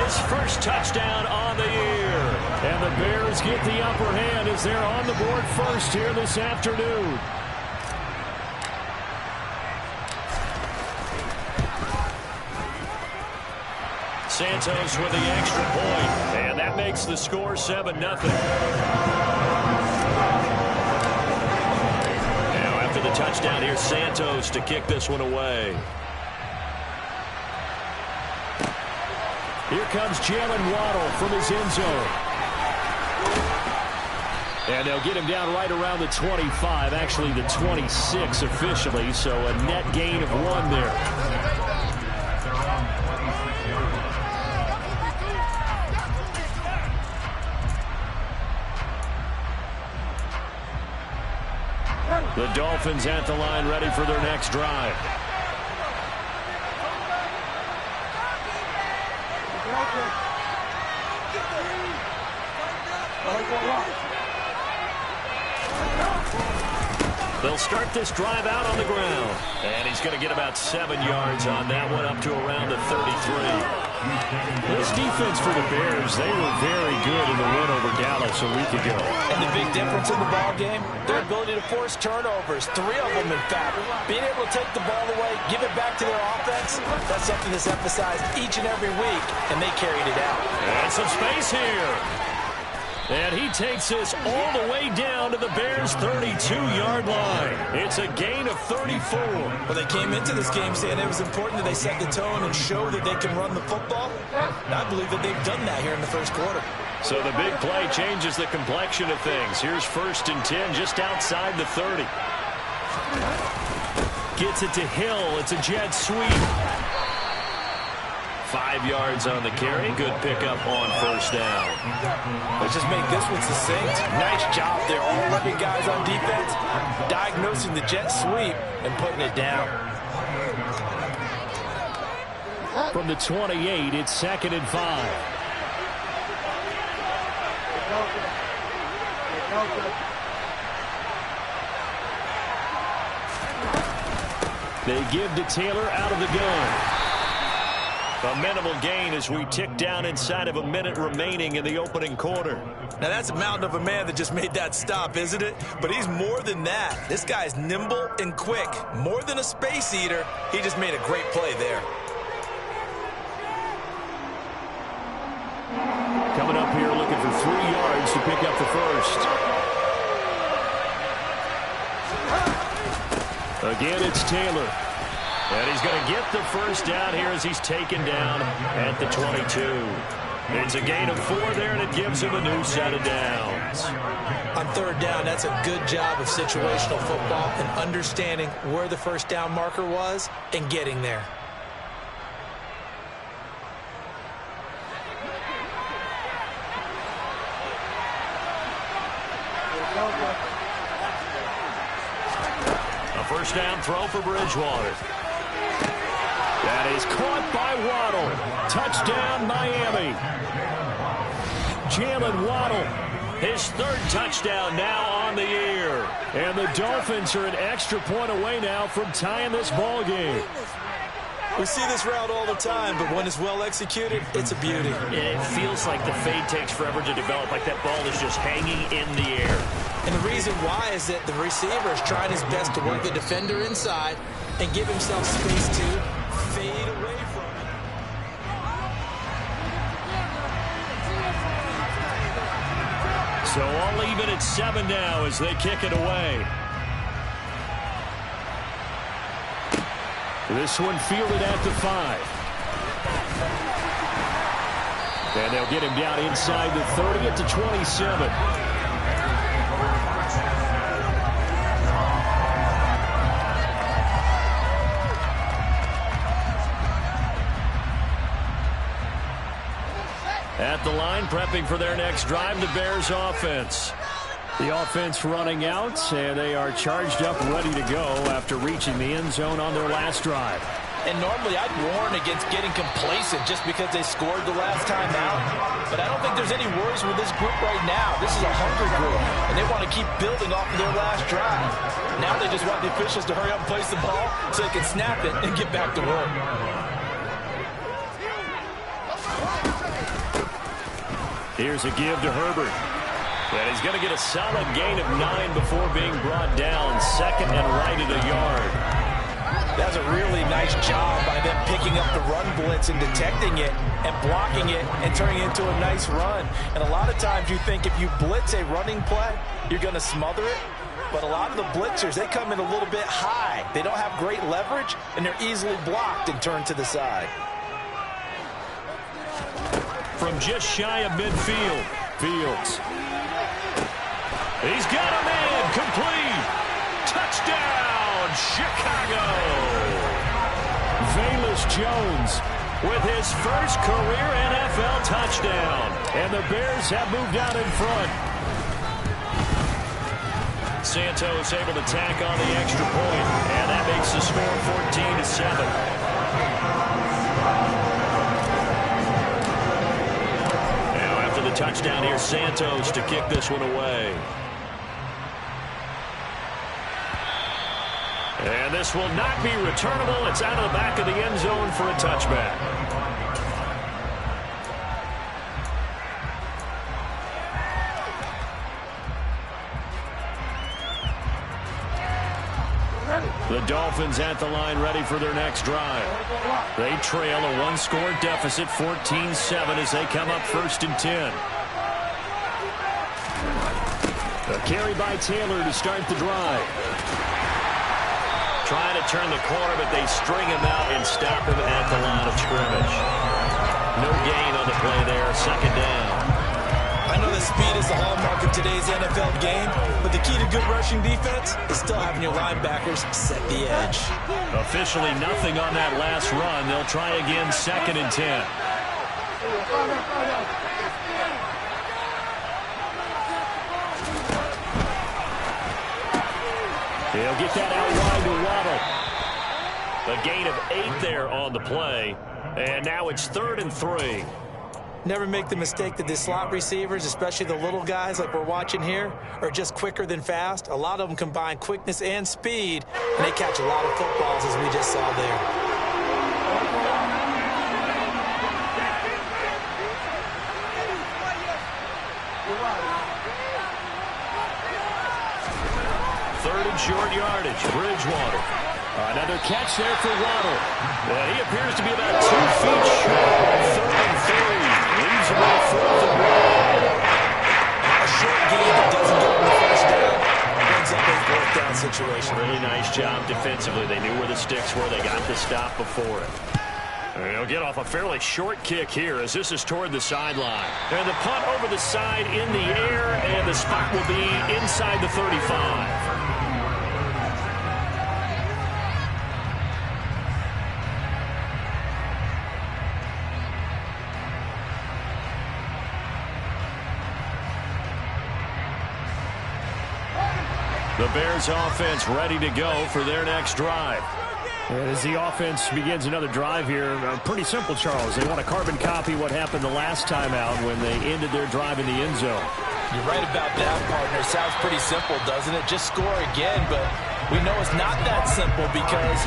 [SPEAKER 1] His first touchdown on the year.
[SPEAKER 4] and the Bears get the upper hand as they're on the board first here this afternoon.
[SPEAKER 1] Santos with the extra point, and that makes the score 7-0. Now after the touchdown, here's Santos to kick this one away.
[SPEAKER 4] Here comes Jalen Waddle from his end zone. And they'll get him down right around the 25, actually the 26 officially, so a net gain of 1 there. The Dolphins at the line, ready for their next drive.
[SPEAKER 1] They'll start this drive out on the ground. And he's going to get about 7 yards on that one, up to around the 33.
[SPEAKER 4] This defense for the Bears, they were very good in the win over Dallas a week ago.
[SPEAKER 2] And the big difference in the ball game, their ability to force turnovers, 3 of them in fact. Being able to take the ball away, give it back to their offense, that's something that's emphasized each and every week, and they carried it out.
[SPEAKER 1] And some space here. And he takes this all the way down to the Bears' 32-yard line. It's a gain of 34.
[SPEAKER 2] Well, they came into this game saying it was important that they set the tone and show that they can run the football. And I believe that they've done that here in the first quarter.
[SPEAKER 1] So the big play changes the complexion of things. Here's 1st and 10 just outside the 30. Gets it to Hill. It's a jet sweep. 5 yards on the carry. Good pickup on 1st down.
[SPEAKER 2] Let's just make this one succinct. Nice job there. All 11 guys on defense diagnosing the jet sweep and putting it down.
[SPEAKER 4] From the 28, it's 2nd and 5. They give to Taylor out of the gun. A minimal gain as we tick down inside of a minute remaining in the opening quarter.
[SPEAKER 2] Now, that's a mountain of a man that just made that stop, isn't it? But he's more than that. This guy's nimble and quick. More than a space eater, he just made a great play there.
[SPEAKER 4] Coming up here looking for 3 yards to pick up the first. Again, it's Taylor. And he's going to get the first down here as he's taken down at the 22. It's a gain of 4 there, and it gives him a new set of downs.
[SPEAKER 2] On third down, that's a good job of situational football and understanding where the first down marker was and getting there.
[SPEAKER 4] A first down throw for Bridgewater. That is caught by Waddle. Touchdown, Miami. Jalen Waddle, his 3rd touchdown now on the year. And the Dolphins are an extra point away now from tying this ball game.
[SPEAKER 2] We see this route all the time, but when it's well executed, it's a beauty.
[SPEAKER 1] It feels like the fade takes forever to develop, like that ball is just hanging in the air.
[SPEAKER 2] And the reason why is that the receiver is trying his best to work the defender inside and give himself space to fade away from it.
[SPEAKER 4] So all even at 7 now as they kick it away. This one fielded at the 5. And they'll get him down inside the 30 at the 27. At the line, prepping for their next drive, the Bears offense. The offense running out, and they are charged up, ready to go after reaching the end zone on their last drive.
[SPEAKER 2] And normally I'd warn against getting complacent just because they scored the last time out. But I don't think there's any worries with this group right now. This is a hungry group, and they want to keep building off of their last drive. Now they just want the officials to hurry up and place the ball so they can snap it and get back to work.
[SPEAKER 4] Here's a give to Herbert. And he's going to get a solid gain of 9 before being brought down. 2nd and right at a yard.
[SPEAKER 2] That's a really nice job by them picking up the run blitz and detecting it and blocking it and turning it into a nice run. And a lot of times you think if you blitz a running play, you're going to smother it. But a lot of the blitzers, they come in a little bit high. They don't have great leverage, and they're easily blocked and turned to the side.
[SPEAKER 4] From just shy of midfield, Fields. He's got a man, complete. Touchdown, Chicago. Velus Jones with his first career NFL touchdown. And the Bears have moved out in front. Santos able to tack on the extra point, and that makes the score 14-7. The touchdown here, Santos to kick this one away. And this will not be returnable. It's out of the back of the end zone for a touchback. The Dolphins at the line ready for their next drive. They trail a 1-score deficit, 14-7 as they come up 1st and 10. A carry by Taylor to start the drive. Trying to turn the corner, but they string him out and stop him at the line of scrimmage. No gain on the play there, 2nd down.
[SPEAKER 2] I know that speed is the hallmark of today's NFL game, but the key to good rushing defense is still having your linebackers set the edge.
[SPEAKER 4] Officially nothing on that last run. They'll try again, 2nd and 10. He'll get that out wide to Waddle. A gain of 8 there on the play, and now it's 3rd and 3.
[SPEAKER 2] Never make the mistake that the slot receivers, especially the little guys like we're watching here, are just quicker than fast. A lot of them combine quickness and speed, and they catch a lot of footballs as we just saw there.
[SPEAKER 4] short yardage. Bridgewater. Another catch there for Waddle. And he appears to be about 2 feet short of 3rd and 3. Leaves him on 4th and 1.
[SPEAKER 2] A short game that doesn't get him the first down brings up a 4th down situation.
[SPEAKER 1] Really nice job defensively. They knew where the sticks were. They got the stop before it.
[SPEAKER 4] And he'll get off a fairly short kick here as this is toward the sideline. And the punt over the side in the air, and the spot will be inside the 35. The Bears offense ready to go for their next drive. As the offense begins another drive here, pretty simple, Charles. They want to carbon copy what happened the last time out when they ended their drive in the end zone.
[SPEAKER 2] You're right about that, partner. Sounds pretty simple, doesn't it? Just score again, but we know it's not that simple because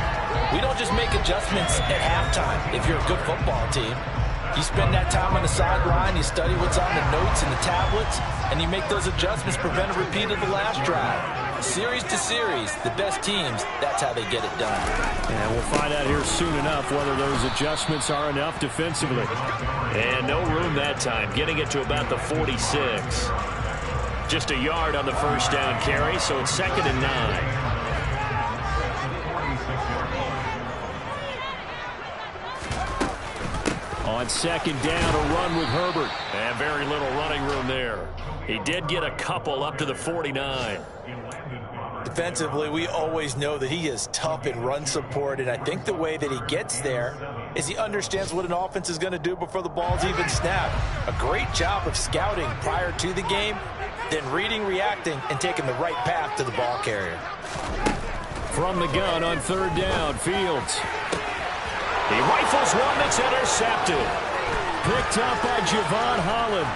[SPEAKER 2] we don't just make adjustments at halftime if you're a good football team. You spend that time on the sideline, you study what's on the notes and the tablets, and you make those adjustments, prevent a repeat of the last drive. Series to series, the best teams, that's how they get it done.
[SPEAKER 4] And we'll find out here soon enough whether those adjustments are enough defensively.
[SPEAKER 1] And no room that time, getting it to about the 46. Just a yard on the first down carry, so it's 2nd and 9.
[SPEAKER 4] On 2nd down, a run with Herbert.
[SPEAKER 1] And very little running room there. He did get a couple up to the 49.
[SPEAKER 2] Defensively, we always know that he is tough in run support, and I think the way that he gets there is he understands what an offense is going to do before the ball's even snapped. A great job of scouting prior to the game, then reading, reacting, and taking the right path to the ball carrier.
[SPEAKER 4] From the gun on 3rd down, Fields.
[SPEAKER 1] He rifles one that's intercepted.
[SPEAKER 4] Picked up by Javon Holland.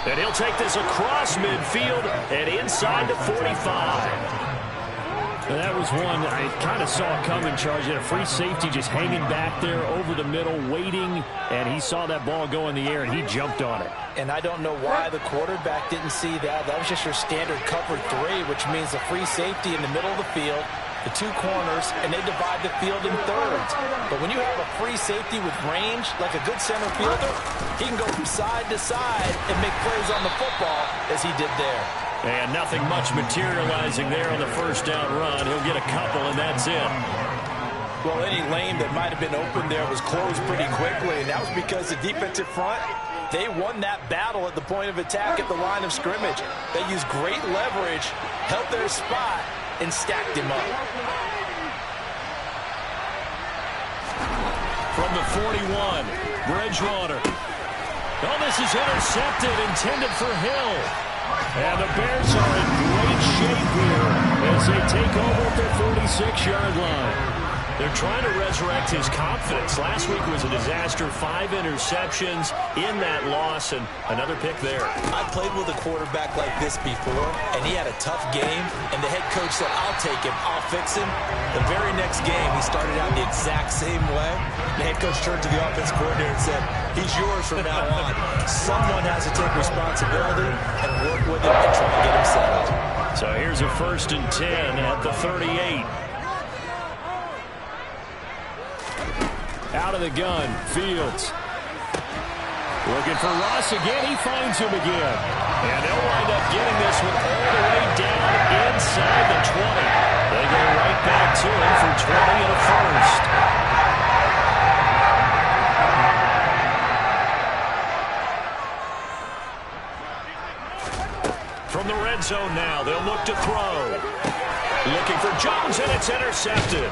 [SPEAKER 1] And he'll take this across midfield and inside the 45.
[SPEAKER 4] And that was one I kind of saw coming, Charge. He had a free safety just hanging back there over the middle, waiting, and he saw that ball go in the air, and he jumped on it.
[SPEAKER 2] And I don't know why the quarterback didn't see that. That was just your standard cover 3, which means a free safety in the middle of the field, the 2 corners, and they divide the field in thirds. But when you have a free safety with range, like a good center fielder, he can go from side to side and make plays on the football as he did there.
[SPEAKER 1] And nothing much materializing there on the first down run. He'll get a couple, and that's it.
[SPEAKER 2] Well, any lane that might have been open there was closed pretty quickly, and that was because the defensive front, they won that battle at the point of attack at the line of scrimmage. They used great leverage, held their spot, and stacked him up.
[SPEAKER 4] From the 41, Bridgewater. Oh, this is intercepted, intended for Hill. And the Bears are in great shape here as they take over at their 46-yard line.
[SPEAKER 1] They're trying to resurrect his confidence. Last week was a disaster. 5 interceptions in that loss, and another pick there.
[SPEAKER 2] I played with a quarterback like this before, and he had a tough game, and the head coach said, I'll take him, I'll fix him. The very next game, he started out the exact same way. The head coach turned to the offensive coordinator and said, he's yours from now on. Someone has to take responsibility and work with him and try to get him settled.
[SPEAKER 1] So here's a 1st and 10 at the 38.
[SPEAKER 4] Out of the gun, Fields. Looking for Ross again. He finds him again.
[SPEAKER 1] And they'll wind up getting this one all the way down inside the 20. They go right back to him for 20 and a first. From the red zone now, they'll look to throw. Looking for Jones, and it's intercepted.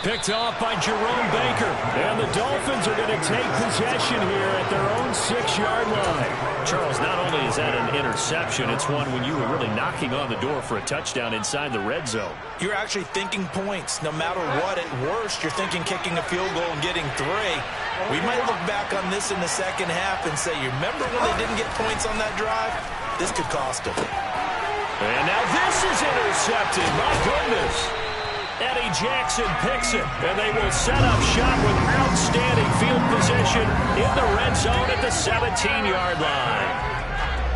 [SPEAKER 4] Picked off by Jerome Baker. And the Dolphins are going to take possession here at their own 6-yard line.
[SPEAKER 1] Charles, not only is that an interception, it's one when you were really knocking on the door for a touchdown inside the red zone.
[SPEAKER 2] You're actually thinking points. No matter what, at worst, you're thinking kicking a field goal and getting 3. We might look back on this in the second half and say, you remember when they didn't get points on that drive? This could cost them.
[SPEAKER 1] And now this is intercepted. My goodness. Eddie Jackson picks it, and they will set up shop with outstanding field position in the red zone at the 17-yard line.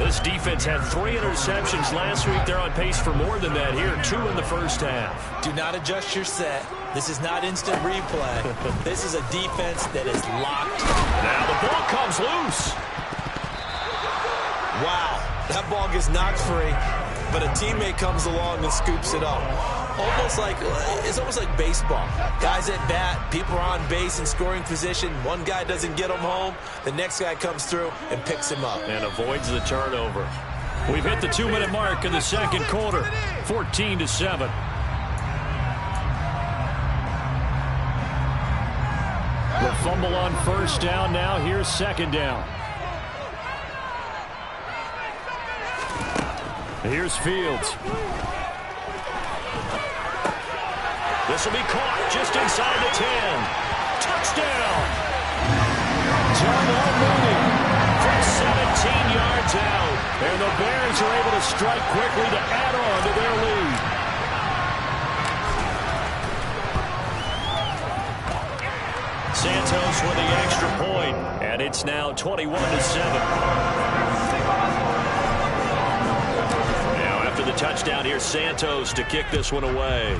[SPEAKER 4] This defense had 3 interceptions last week. They're on pace for more than that here. 2 in the first half.
[SPEAKER 2] Do not adjust your set. This is not instant replay. This is a defense that is locked.
[SPEAKER 4] Now the ball comes loose.
[SPEAKER 2] Wow, that ball gets knocked free, but a teammate comes along and scoops it up. It's almost like baseball. Guys at bat, people are on base in scoring position. One guy doesn't get him home. The next guy comes through and picks him up.
[SPEAKER 4] And avoids the turnover. We've hit the 2-minute mark in the second quarter. 14-7. The fumble on first down now. Here's second down. Here's Fields. This will be caught just inside the 10. Touchdown! John Mooney from 17 yards out. And the Bears are able to strike quickly to add on to their lead. Santos with the extra point, and it's now 21-7. Now after the touchdown, here's Santos to kick this one away.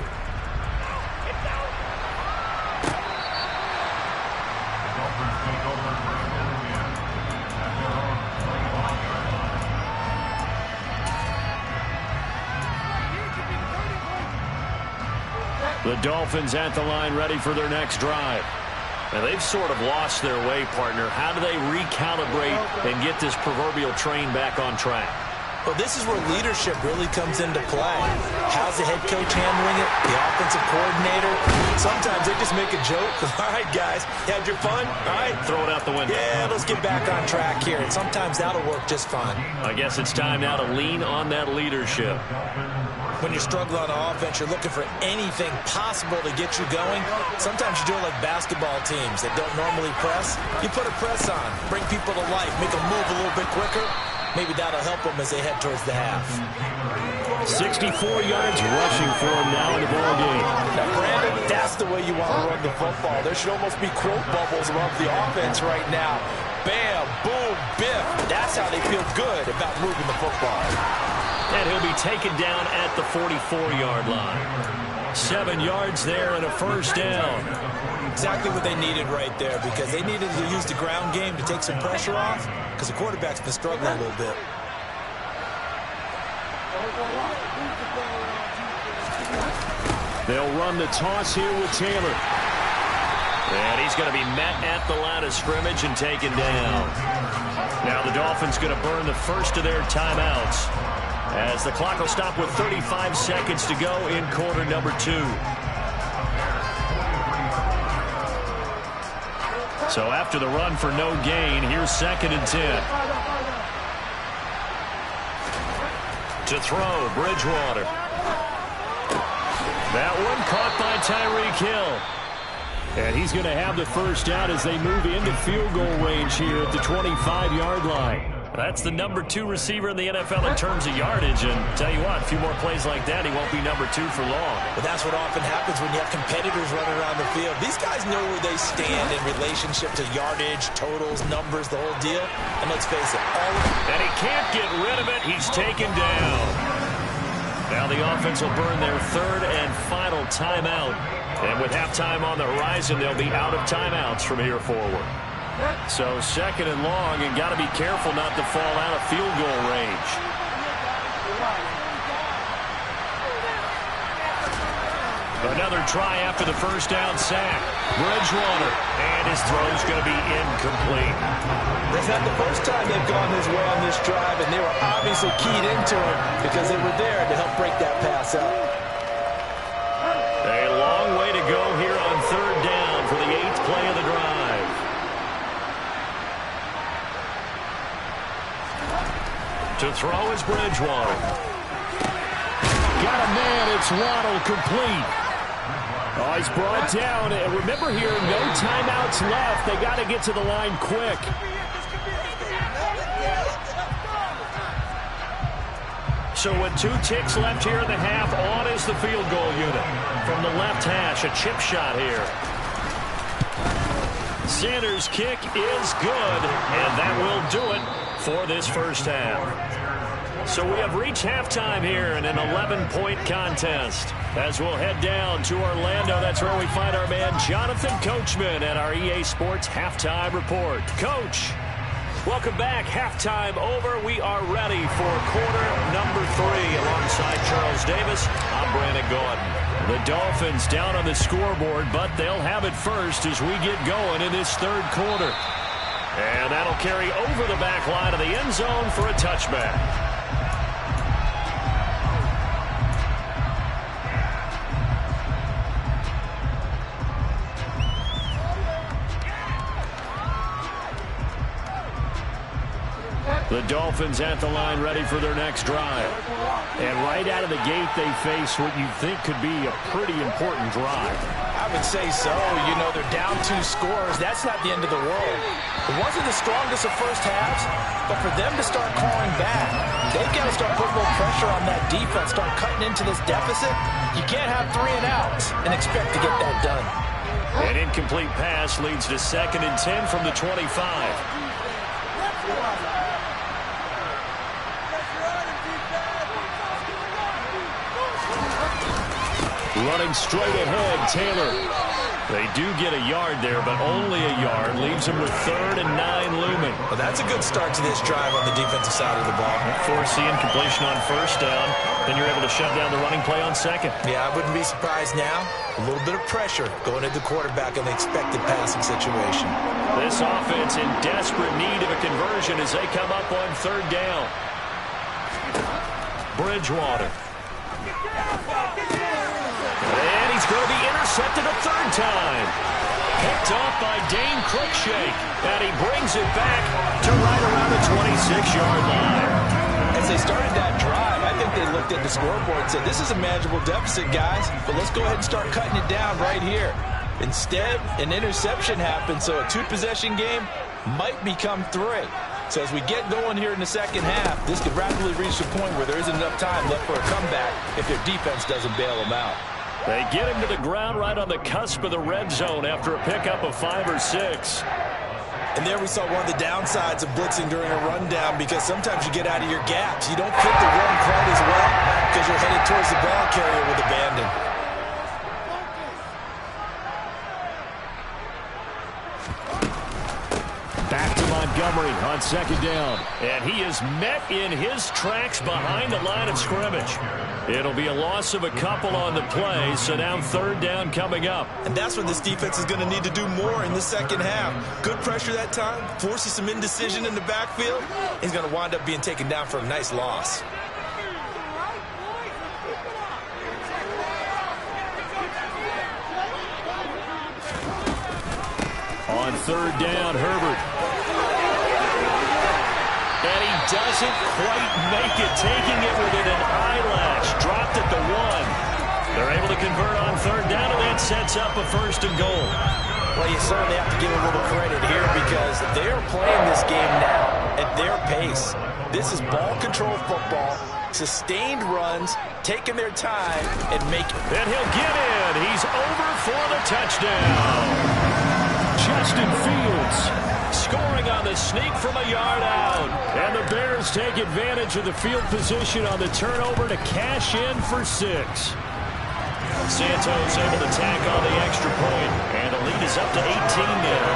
[SPEAKER 4] The Dolphins at the line ready for their next drive. Now they've sort of lost their way, partner. How do they recalibrate and get this proverbial train back on track?
[SPEAKER 2] Well, this is where leadership really comes into play. How's the head coach handling it? The offensive coordinator? Sometimes they just make a joke. All right, guys, you had your fun? All right.
[SPEAKER 4] Throw it out the window.
[SPEAKER 2] Yeah, let's get back on track here. And sometimes that'll work just fine.
[SPEAKER 4] I guess it's time now to lean on that leadership.
[SPEAKER 2] When you're struggling on offense, you're looking for anything possible to get you going. Sometimes you do it like basketball teams that don't normally press. You put a press on, bring people to life, make them move a little bit quicker. Maybe that'll help them as they head towards the half.
[SPEAKER 4] 64 yards rushing for him now in the ball game.
[SPEAKER 2] Now, Brandon, that's the way you want to run the football. There should almost be quote bubbles above the offense right now. Bam, boom, biff. That's how they feel good about moving the football.
[SPEAKER 4] And he'll be taken down at the 44-yard line. 7 yards there and a first down.
[SPEAKER 2] Exactly what they needed right there, because they needed to use the ground game to take some pressure off, because the quarterback's been struggling a little bit.
[SPEAKER 4] They'll run the toss here with Taylor. And he's going to be met at the line of scrimmage and taken down. Now the Dolphins going to burn the first of their timeouts, as the clock will stop with 35 seconds to go in quarter number 2. So after the run for no gain, here's 2nd and 10. To throw, Bridgewater. That one caught by Tyreek Hill. And he's going to have the first down as they move into field goal range here at the 25-yard line. That's the number 2 receiver in the NFL in terms of yardage. And tell you what, a few more plays like that, he won't be number 2 for long.
[SPEAKER 2] But that's what often happens when you have competitors running around the field. These guys know where they stand in relationship to yardage, totals, numbers, the whole deal. And let's face it, all of it.
[SPEAKER 4] And he can't get rid of it. He's taken down. Now the offense will burn their 3rd and final timeout. And with halftime on the horizon, they'll be out of timeouts from here forward. So 2nd and long, and got to be careful not to fall out of field goal range. Another try after the first down sack. Bridgewater, and his throw's going to be incomplete.
[SPEAKER 2] That's not the first time they've gone his way on this drive, and they were obviously keyed into it because they were there to help break that pass up.
[SPEAKER 4] A long way to go here on 3rd down for the 8th play of the drive. To throw is Bridgewater. Got a man, it's Waddle, complete. Oh, he's brought down. And remember here, no timeouts left. They got to get to the line quick. So with 2 ticks left here in the half, on is the field goal unit. From the left hash, a chip shot here. Sanders' kick is good, and that will do it for this first half. So we have reached halftime here in an 11-point contest. As we'll head down to Orlando, that's where we find our man Jonathan Coachman at our EA Sports Halftime Report. Coach, welcome back. Halftime over. We are ready for quarter number 3. Alongside Charles Davis, I'm Brandon Gordon. The Dolphins down on the scoreboard, but they'll have it first as we get going in this third quarter. And that'll carry over the back line of the end zone for a touchback. The Dolphins at the line ready for their next drive. And right out of the gate, they face what you think could be a pretty important drive.
[SPEAKER 2] I would say so. You know, they're down 2 scores. That's not the end of the world. It wasn't the strongest of first halves, but for them to start clawing back, they've got to start putting a little pressure on that defense, start cutting into this deficit. You can't have 3 and outs and expect to get that done.
[SPEAKER 4] An incomplete pass leads to 2nd and 10 from the 25. Running straight ahead, Taylor. They do get a yard there, but only a yard. Leaves them with 3rd and 9 looming.
[SPEAKER 2] Well, that's a good start to this drive on the defensive side of the ball.
[SPEAKER 1] Forcing completion on first down. Then you're able to shut down the running play on second.
[SPEAKER 2] Yeah, I wouldn't be surprised now. A little bit of pressure going at the quarterback in the expected passing situation.
[SPEAKER 4] This offense in desperate need of a conversion as they come up on 3rd down. Bridgewater. And he's going to be intercepted a 3rd time. Picked off by Dane Cruikshank. And he brings it back to right around the 26-yard line.
[SPEAKER 2] As they started that drive, I think they looked at the scoreboard and said, this is a manageable deficit, guys, but let's go ahead and start cutting it down right here. Instead, an interception happened, so a 2-possession game might become 3. So as we get going here in the second half, this could rapidly reach the point where there isn't enough time left for a comeback if their defense doesn't bail them out.
[SPEAKER 4] They get him to the ground right on the cusp of the red zone after a pickup of 5 or 6.
[SPEAKER 2] And there we saw one of the downsides of blitzing during a rundown, because sometimes you get out of your gaps. You don't fit the run quite as well because you're headed towards the ball carrier with abandon.
[SPEAKER 4] Back to Montgomery on 2nd down. And he is met in his tracks behind the line of scrimmage. It'll be a loss of a couple on the play, so now 3rd down coming up.
[SPEAKER 2] And that's what this defense is going to need to do more in the second half. Good pressure that time, forces some indecision in the backfield. He's going to wind up being taken down for a nice loss.
[SPEAKER 4] On 3rd down, Herbert. And he doesn't quite make it, taking it within an eyelash. Dropped at the 1. They're able to convert on 3rd down, and that sets up a 1st and goal.
[SPEAKER 2] Well, you certainly have to give a little credit here because they're playing this game now at their pace. This is ball control football, sustained runs, taking their time, and making.
[SPEAKER 4] And he'll get in. He's over for the touchdown. Justin Fields scoring on the sneak from a yard out. And the Bears take advantage of the field position on the turnover to cash in for 6. Santos able to tack on the extra point, and the lead is up to 18 now.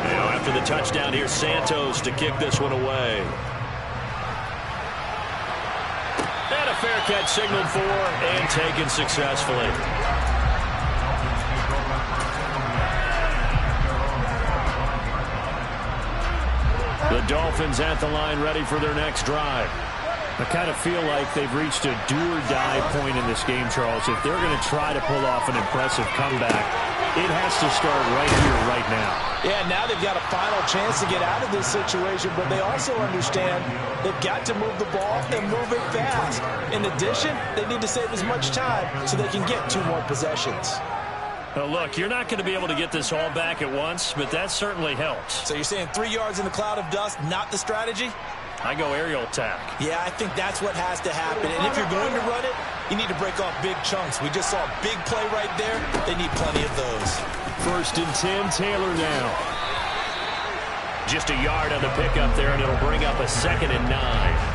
[SPEAKER 4] Now after the touchdown, here's Santos to kick this one away. And a fair catch signaled for and taken successfully. The Dolphins at the line ready for their next drive. I kind of feel like they've reached a do-or-die point in this game, Charles. If they're going to try to pull off an impressive comeback, it has to start right here, right now.
[SPEAKER 2] Yeah, now they've got a final chance to get out of this situation, but they also understand they've got to move the ball and move it fast. In addition, they need to save as much time so they can get 2 more possessions.
[SPEAKER 4] Well, look, you're not going to be able to get this all back at once, but that certainly helps.
[SPEAKER 2] So you're saying 3 yards in a cloud of dust, not the strategy?
[SPEAKER 4] I go aerial attack.
[SPEAKER 2] Yeah, I think that's what has to happen. And if you're going to run it, you need to break off big chunks. We just saw a big play right there. They need plenty of those.
[SPEAKER 4] 1st and 10, Taylor now.
[SPEAKER 1] Just a yard on the pickup there, and it'll bring up a 2nd and 9.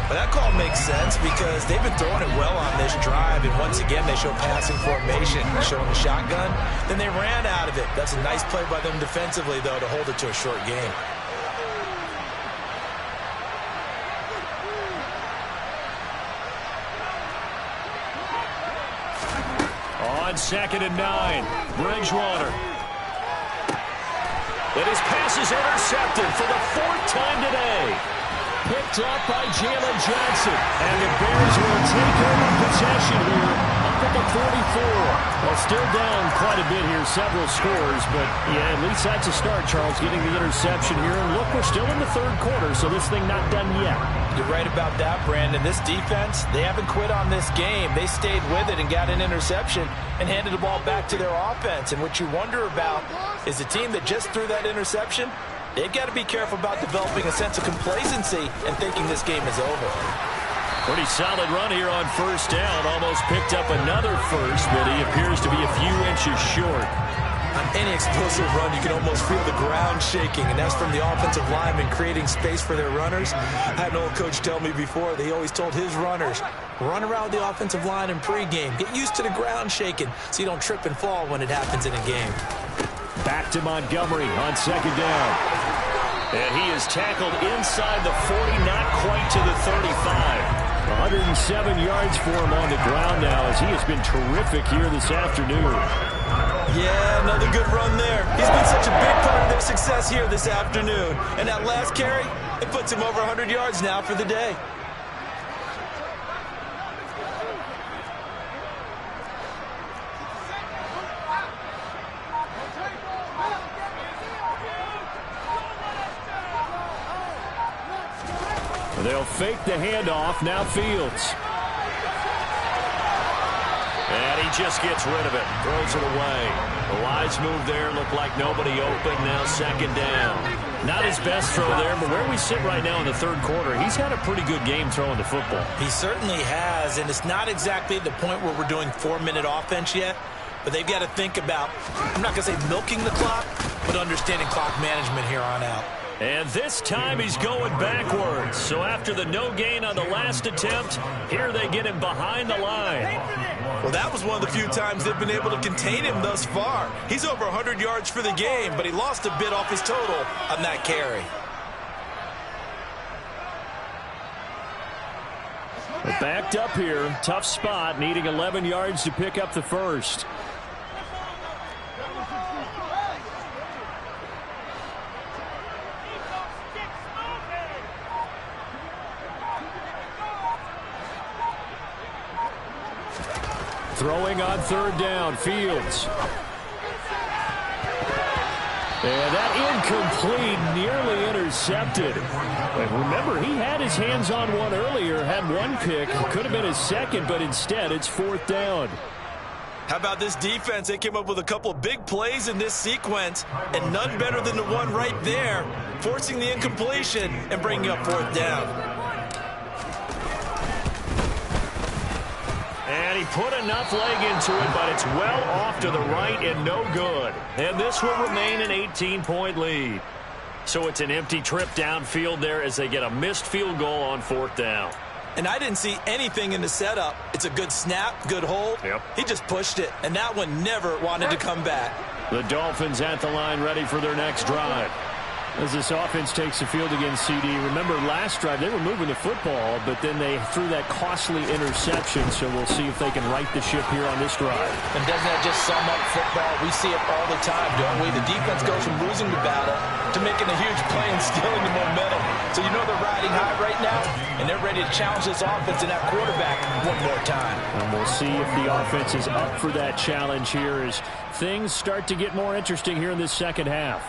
[SPEAKER 2] Well, that call makes sense because they've been throwing it well on this drive, and once again, they show passing formation, showing the shotgun. Then they ran out of it. That's a nice play by them defensively, though, to hold it to a short game.
[SPEAKER 4] On 2nd and 9, Bridgewater.
[SPEAKER 1] And his pass is intercepted for the 4th time today.
[SPEAKER 4] Picked up by Jalen Johnson. And the Bears will take over possession here up at the 44. Well, still down quite a bit here, several scores. But, yeah, at least that's a start, Charles, getting the interception here. And look, we're still in the 3rd quarter, so this thing not done yet.
[SPEAKER 2] You're right about that, Brandon. This defense, they haven't quit on this game. They stayed with it and got an interception and handed the ball back to their offense. And what you wonder about is the team that just threw that interception, they've got to be careful about developing a sense of complacency and thinking this game is over.
[SPEAKER 4] Pretty solid run here on 1st down. Almost picked up another first, but he appears to be a few inches short.
[SPEAKER 2] On any explosive run, you can almost feel the ground shaking, and that's from the offensive linemen creating space for their runners. I had an old coach tell me before, they always told his runners, run around the offensive line in pregame. Get used to the ground shaking so you don't trip and fall when it happens in a game.
[SPEAKER 4] Back to Montgomery on 2nd down.
[SPEAKER 1] And he is tackled inside the 40, not quite to the 35.
[SPEAKER 4] 107 yards for him on the ground now as he has been terrific here this afternoon.
[SPEAKER 2] Yeah, another good run there. He's been such a big part of their success here this afternoon. And that last carry, it puts him over 100 yards now for the day.
[SPEAKER 4] They'll fake the handoff. Now Fields.
[SPEAKER 1] And he just gets rid of it. Throws it away. The wise move there. Looked like nobody open. Now 2nd down.
[SPEAKER 4] Not his best throw there, but where we sit right now in the 3rd quarter, he's had a pretty good game throwing the football.
[SPEAKER 2] He certainly has, and it's not exactly the point where we're doing 4-minute offense yet, but they've got to think about, I'm not going to say milking the clock, but understanding clock management here on out.
[SPEAKER 1] And this time he's going backwards. So after the no gain on the last attempt, here they get him behind the line.
[SPEAKER 2] Well, that was one of the few times they've been able to contain him thus far. He's over 100 yards for the game, but he lost a bit off his total on that carry.
[SPEAKER 4] Backed up here. Tough spot, needing 11 yards to pick up the first. Throwing on 3rd down, Fields. And that incomplete, nearly intercepted. And remember, he had his hands on one earlier, had one pick. Could have been his 2nd, but instead it's 4th down.
[SPEAKER 2] How about this defense? They came up with a couple of big plays in this sequence, and none better than the one right there, forcing the incompletion and bringing up 4th down.
[SPEAKER 1] And he put enough leg into it, but it's well off to the right and no good. And this will remain an 18-point lead. So it's an empty trip downfield there as they get a missed field goal on 4th down.
[SPEAKER 2] And I didn't see anything in the setup. It's a good snap, good hold.
[SPEAKER 1] Yep.
[SPEAKER 2] He just pushed it, and that one never wanted to come back.
[SPEAKER 4] The Dolphins at the line ready for their next drive. As this offense takes the field against CD. Remember, last drive, they were moving the football, but then they threw that costly interception, so we'll see if they can right the ship here on this drive.
[SPEAKER 2] And doesn't that just sum up football? We see it all the time, don't we? The defense goes from losing the battle to making a huge play and stealing the momentum. So you know they're riding high right now, and they're ready to challenge this offense and that quarterback one more time.
[SPEAKER 4] And we'll see if the offense is up for that challenge here as things start to get more interesting here in this 2nd half.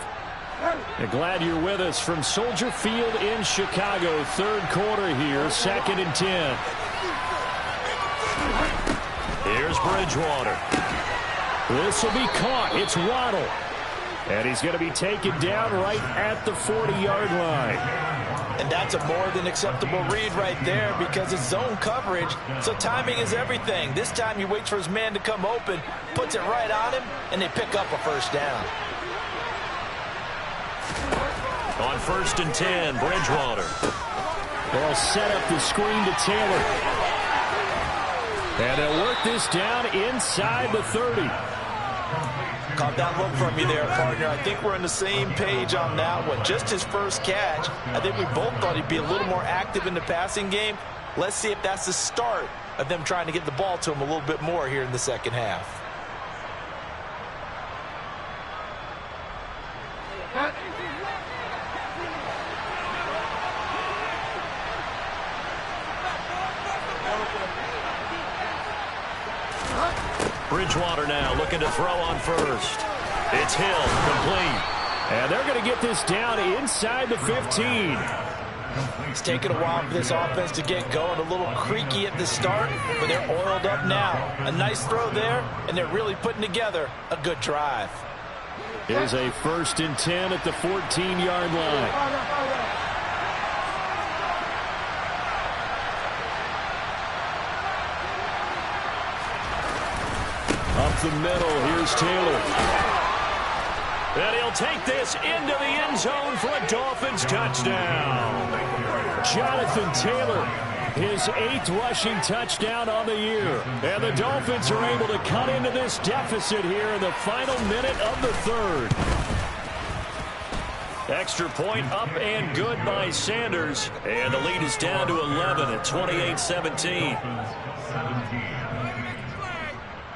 [SPEAKER 4] And glad you're with us from Soldier Field in Chicago. 3rd quarter here, 2nd and 10.
[SPEAKER 1] Here's Bridgewater.
[SPEAKER 4] This will be caught. It's Waddle. And he's going to be taken down right at the 40-yard line.
[SPEAKER 2] And that's a more than acceptable read right there because it's zone coverage, so timing is everything. This time he waits for his man to come open, puts it right on him, and they pick up a 1st down.
[SPEAKER 1] On 1st and 10, Bridgewater.
[SPEAKER 4] They'll set up the screen to Taylor. And they'll work this down inside the 30.
[SPEAKER 2] Caught that look from you there, partner. I think we're on the same page on that one. Just his first catch. I think we both thought he'd be a little more active in the passing game. Let's see if that's the start of them trying to get the ball to him a little bit more here in the second half.
[SPEAKER 1] Bridgewater now looking to throw on 1st. It's Hill, complete.
[SPEAKER 4] And they're going to get this down inside the 15.
[SPEAKER 2] It's taken a while for this offense to get going. A little creaky at the start, but they're oiled up now. A nice throw there, and they're really putting together a good drive.
[SPEAKER 4] Here's a 1st and 10 at the 14-yard line. Up the middle, here's Taylor.
[SPEAKER 1] And he'll take this into the end zone for a Dolphins touchdown.
[SPEAKER 4] Jonathan Taylor, his 8th rushing touchdown on the year. And the Dolphins are able to cut into this deficit here in the final minute of the 3rd.
[SPEAKER 1] Extra point up and good by Sanders. And the lead is down to 11 at 28-17.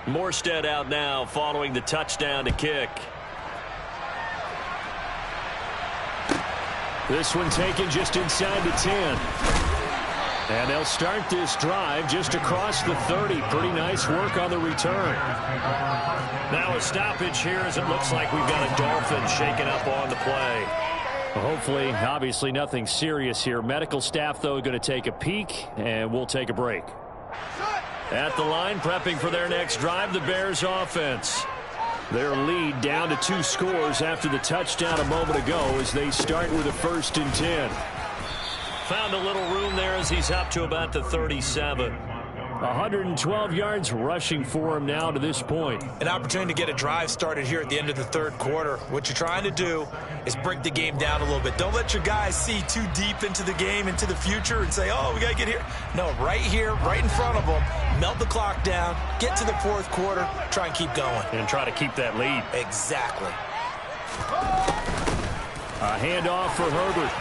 [SPEAKER 1] Morstead out now following the touchdown to kick.
[SPEAKER 4] This one taken just inside the 10. And they'll start this drive just across the 30. Pretty nice work on the return.
[SPEAKER 1] Now a stoppage here as it looks like we've got a Dolphin shaking up on the play.
[SPEAKER 4] Hopefully, obviously nothing serious here. Medical staff, though, going to take a peek, and we'll take a break.
[SPEAKER 1] At the line, prepping for their next drive, the Bears offense.
[SPEAKER 4] Their lead down to 2 scores after the touchdown a moment ago as they start with a 1st and 10.
[SPEAKER 1] Found a little room there as he's up to about the 37.
[SPEAKER 4] 112 yards rushing for him now to this point.
[SPEAKER 2] An opportunity to get a drive started here at the end of the 3rd quarter. What you're trying to do is break the game down a little bit. Don't let your guys see too deep into the game, into the future, and say, oh, we got to get here. No, right here, right in front of them, melt the clock down, get to the 4th quarter, try and keep going.
[SPEAKER 1] And try to keep that lead.
[SPEAKER 2] Exactly.
[SPEAKER 4] A handoff for Herbert.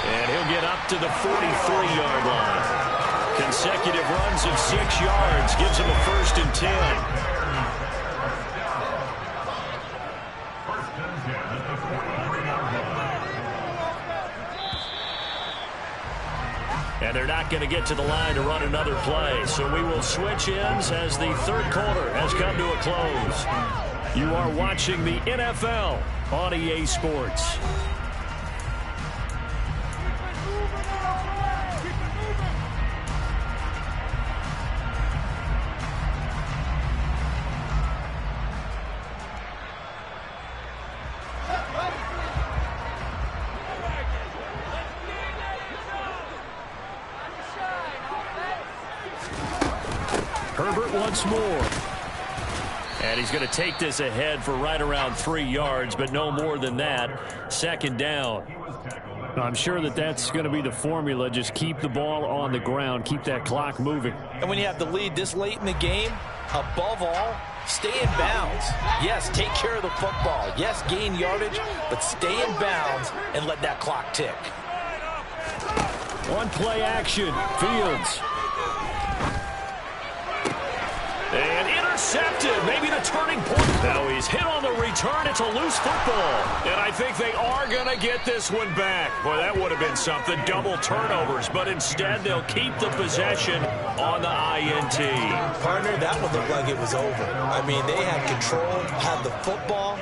[SPEAKER 1] And he'll get up to the 43-yard line. Consecutive runs of 6 yards gives him a 1st and 10. And they're not going to get to the line to run another play. So we will switch ends as the 3rd quarter has come to a close.
[SPEAKER 4] You are watching the NFL on EA Sports. Herbert once more.
[SPEAKER 1] And he's going to take this ahead for right around 3 yards, but no more than that. 2nd down.
[SPEAKER 4] I'm sure that that's going to be the formula. Just keep the ball on the ground. Keep that clock moving.
[SPEAKER 2] And when you have the lead this late in the game, above all, stay in bounds. Yes, take care of the football. Yes, gain yardage, but stay in bounds and let that clock tick.
[SPEAKER 4] One play action. Fields.
[SPEAKER 1] And intercepted. Maybe the turning point. Now he's hit on the return. It's a loose football. And I think they are going to get this one back. Boy, that would have been something. Double turnovers. But instead, they'll keep the possession on the INT.
[SPEAKER 2] Partner, that one looked like it was over. I mean, they had control, had the football,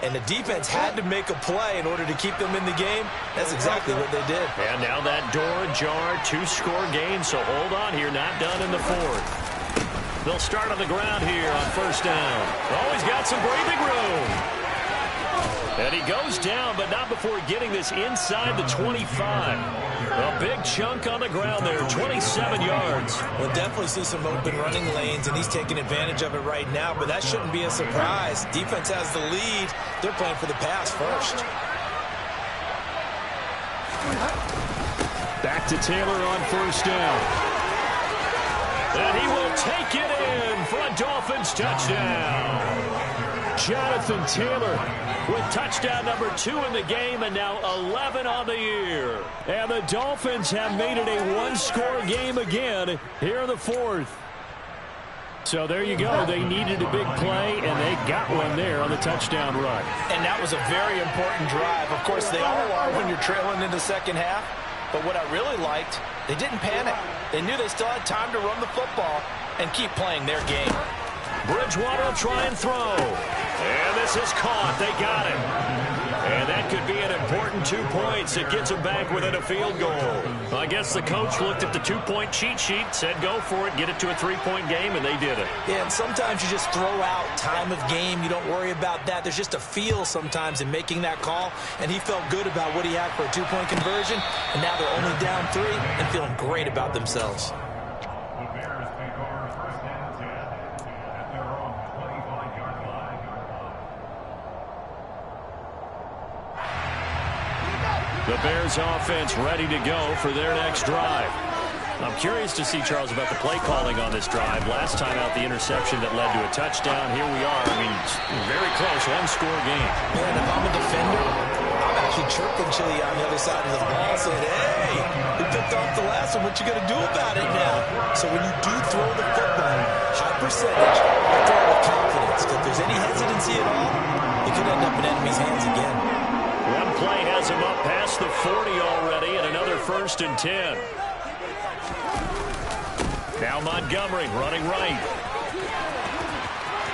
[SPEAKER 2] and the defense had to make a play in order to keep them in the game. That's exactly what they did.
[SPEAKER 1] And now that door ajar, 2-score game. So hold on here. Not done in the 4th. They'll start on the ground here on 1st down. Oh, he's got some breathing room. And he goes down, but not before getting this inside the 25. A big chunk on the ground there, 27 yards.
[SPEAKER 2] We'll definitely see some open running lanes, and he's taking advantage of it right now, but that shouldn't be a surprise. Defense has the lead. They're playing for the pass first.
[SPEAKER 4] Back to Taylor on first down. And he will take it in for a Dolphins touchdown. Jonathan Taylor with touchdown number 2 in the game, and now 11 on the year. And the Dolphins have made it a one-score game again here in the fourth. So there you go. They needed a big play, and they got one there on the touchdown run.
[SPEAKER 2] And that was a very important drive. Of course, they all are when you're trailing in the second half. But what I really liked, they didn't panic. They knew they still had time to run the football and keep playing their game.
[SPEAKER 4] Bridgewater will try and throw. And this is caught. They got it. And that could be an important 2 points. It gets them back within a field goal. I guess the coach looked at the 2-point cheat sheet, said go for it, get it to a 3-point game, and they did it.
[SPEAKER 2] Yeah, and sometimes you just throw out time of game. You don't worry about that. There's just a feel sometimes in making that call, and he felt good about what he had for a 2-point conversion, and now they're only down 3 and feeling great about themselves.
[SPEAKER 5] The Bears take over first and 10 at their own 25-yard line.
[SPEAKER 4] The Bears offense ready to go for their next drive. I'm curious to see, Charles, about the play calling on this drive. Last time out, the interception that led to a touchdown. Here we are. I mean, very close, one-score game.
[SPEAKER 2] Man, if I'm a defender, I'm actually chirping Chili on the other side of the ball saying, hey, we picked off the last one. What you going to do about it now? So when you do throw the football, high percentage, you throw it with confidence. If there's any hesitancy at all, it could end up in enemy's hands again.
[SPEAKER 4] One play has him up past the 40 already, and another 1st and 10. Now Montgomery running right.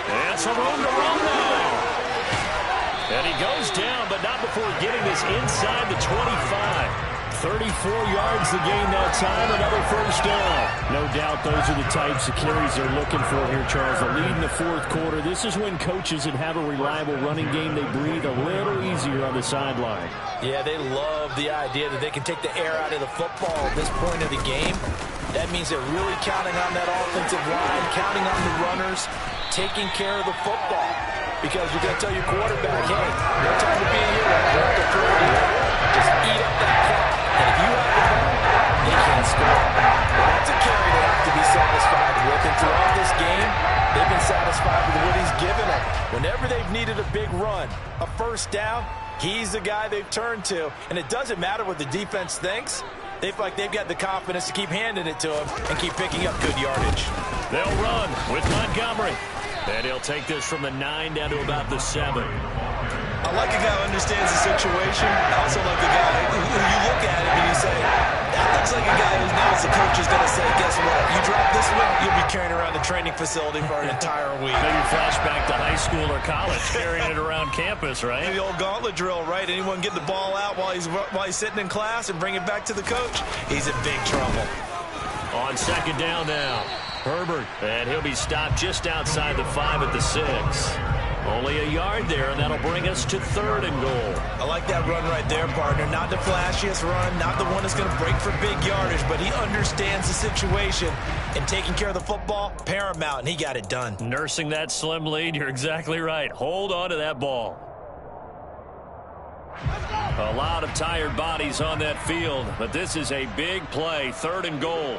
[SPEAKER 4] And some room to run now. And he goes down, but not before getting this inside the 25. 34 yards the game that time, another 1st down. No doubt those are the types of carries they're looking for here, Charles. The lead in the 4th quarter. This is when coaches that have a reliable running game, they breathe a little easier on the sideline.
[SPEAKER 2] Yeah, they love the idea that they can take the air out of the football at this point of the game. That means they're really counting on that offensive line, counting on the runners, taking care of the football. Because you're going to tell your quarterback, hey, no time to be a hero. Don't have to throw it here. Just eat up that clock. And if you have the ball, they can't score. Well, that's a carry they have to be satisfied with. And throughout this game, they've been satisfied with what he's given them. Whenever they've needed a big run, a 1st down, he's the guy they've turned to. And it doesn't matter what the defense thinks. They feel like they've got the confidence to keep handing it to him and keep picking up good yardage.
[SPEAKER 4] They'll run with Montgomery. And he'll take this from the 9 down to about the 7.
[SPEAKER 2] I like a guy who understands the situation. I also like a guy who you look at him and you say, that looks like a guy who knows the coach is going to say, guess what? You drop this one, you'll be carrying around the training facility for an entire week.
[SPEAKER 4] Maybe flashback to high school or college, carrying it around campus, right?
[SPEAKER 2] Maybe the old gauntlet drill, right? Anyone get the ball out while he's sitting in class and bring it back to the coach? He's in big trouble.
[SPEAKER 4] On 2nd down now, Herbert, and he'll be stopped just outside the 5 at the 6. Only a yard there, and that'll bring us to 3rd and goal.
[SPEAKER 2] I like that run right there, partner. Not the flashiest run, not the one that's going to break for big yardage, but he understands the situation, and taking care of the football, paramount, and he got it done.
[SPEAKER 4] Nursing that slim lead, you're exactly right. Hold on to that ball. A lot of tired bodies on that field, but this is a big play, 3rd and goal.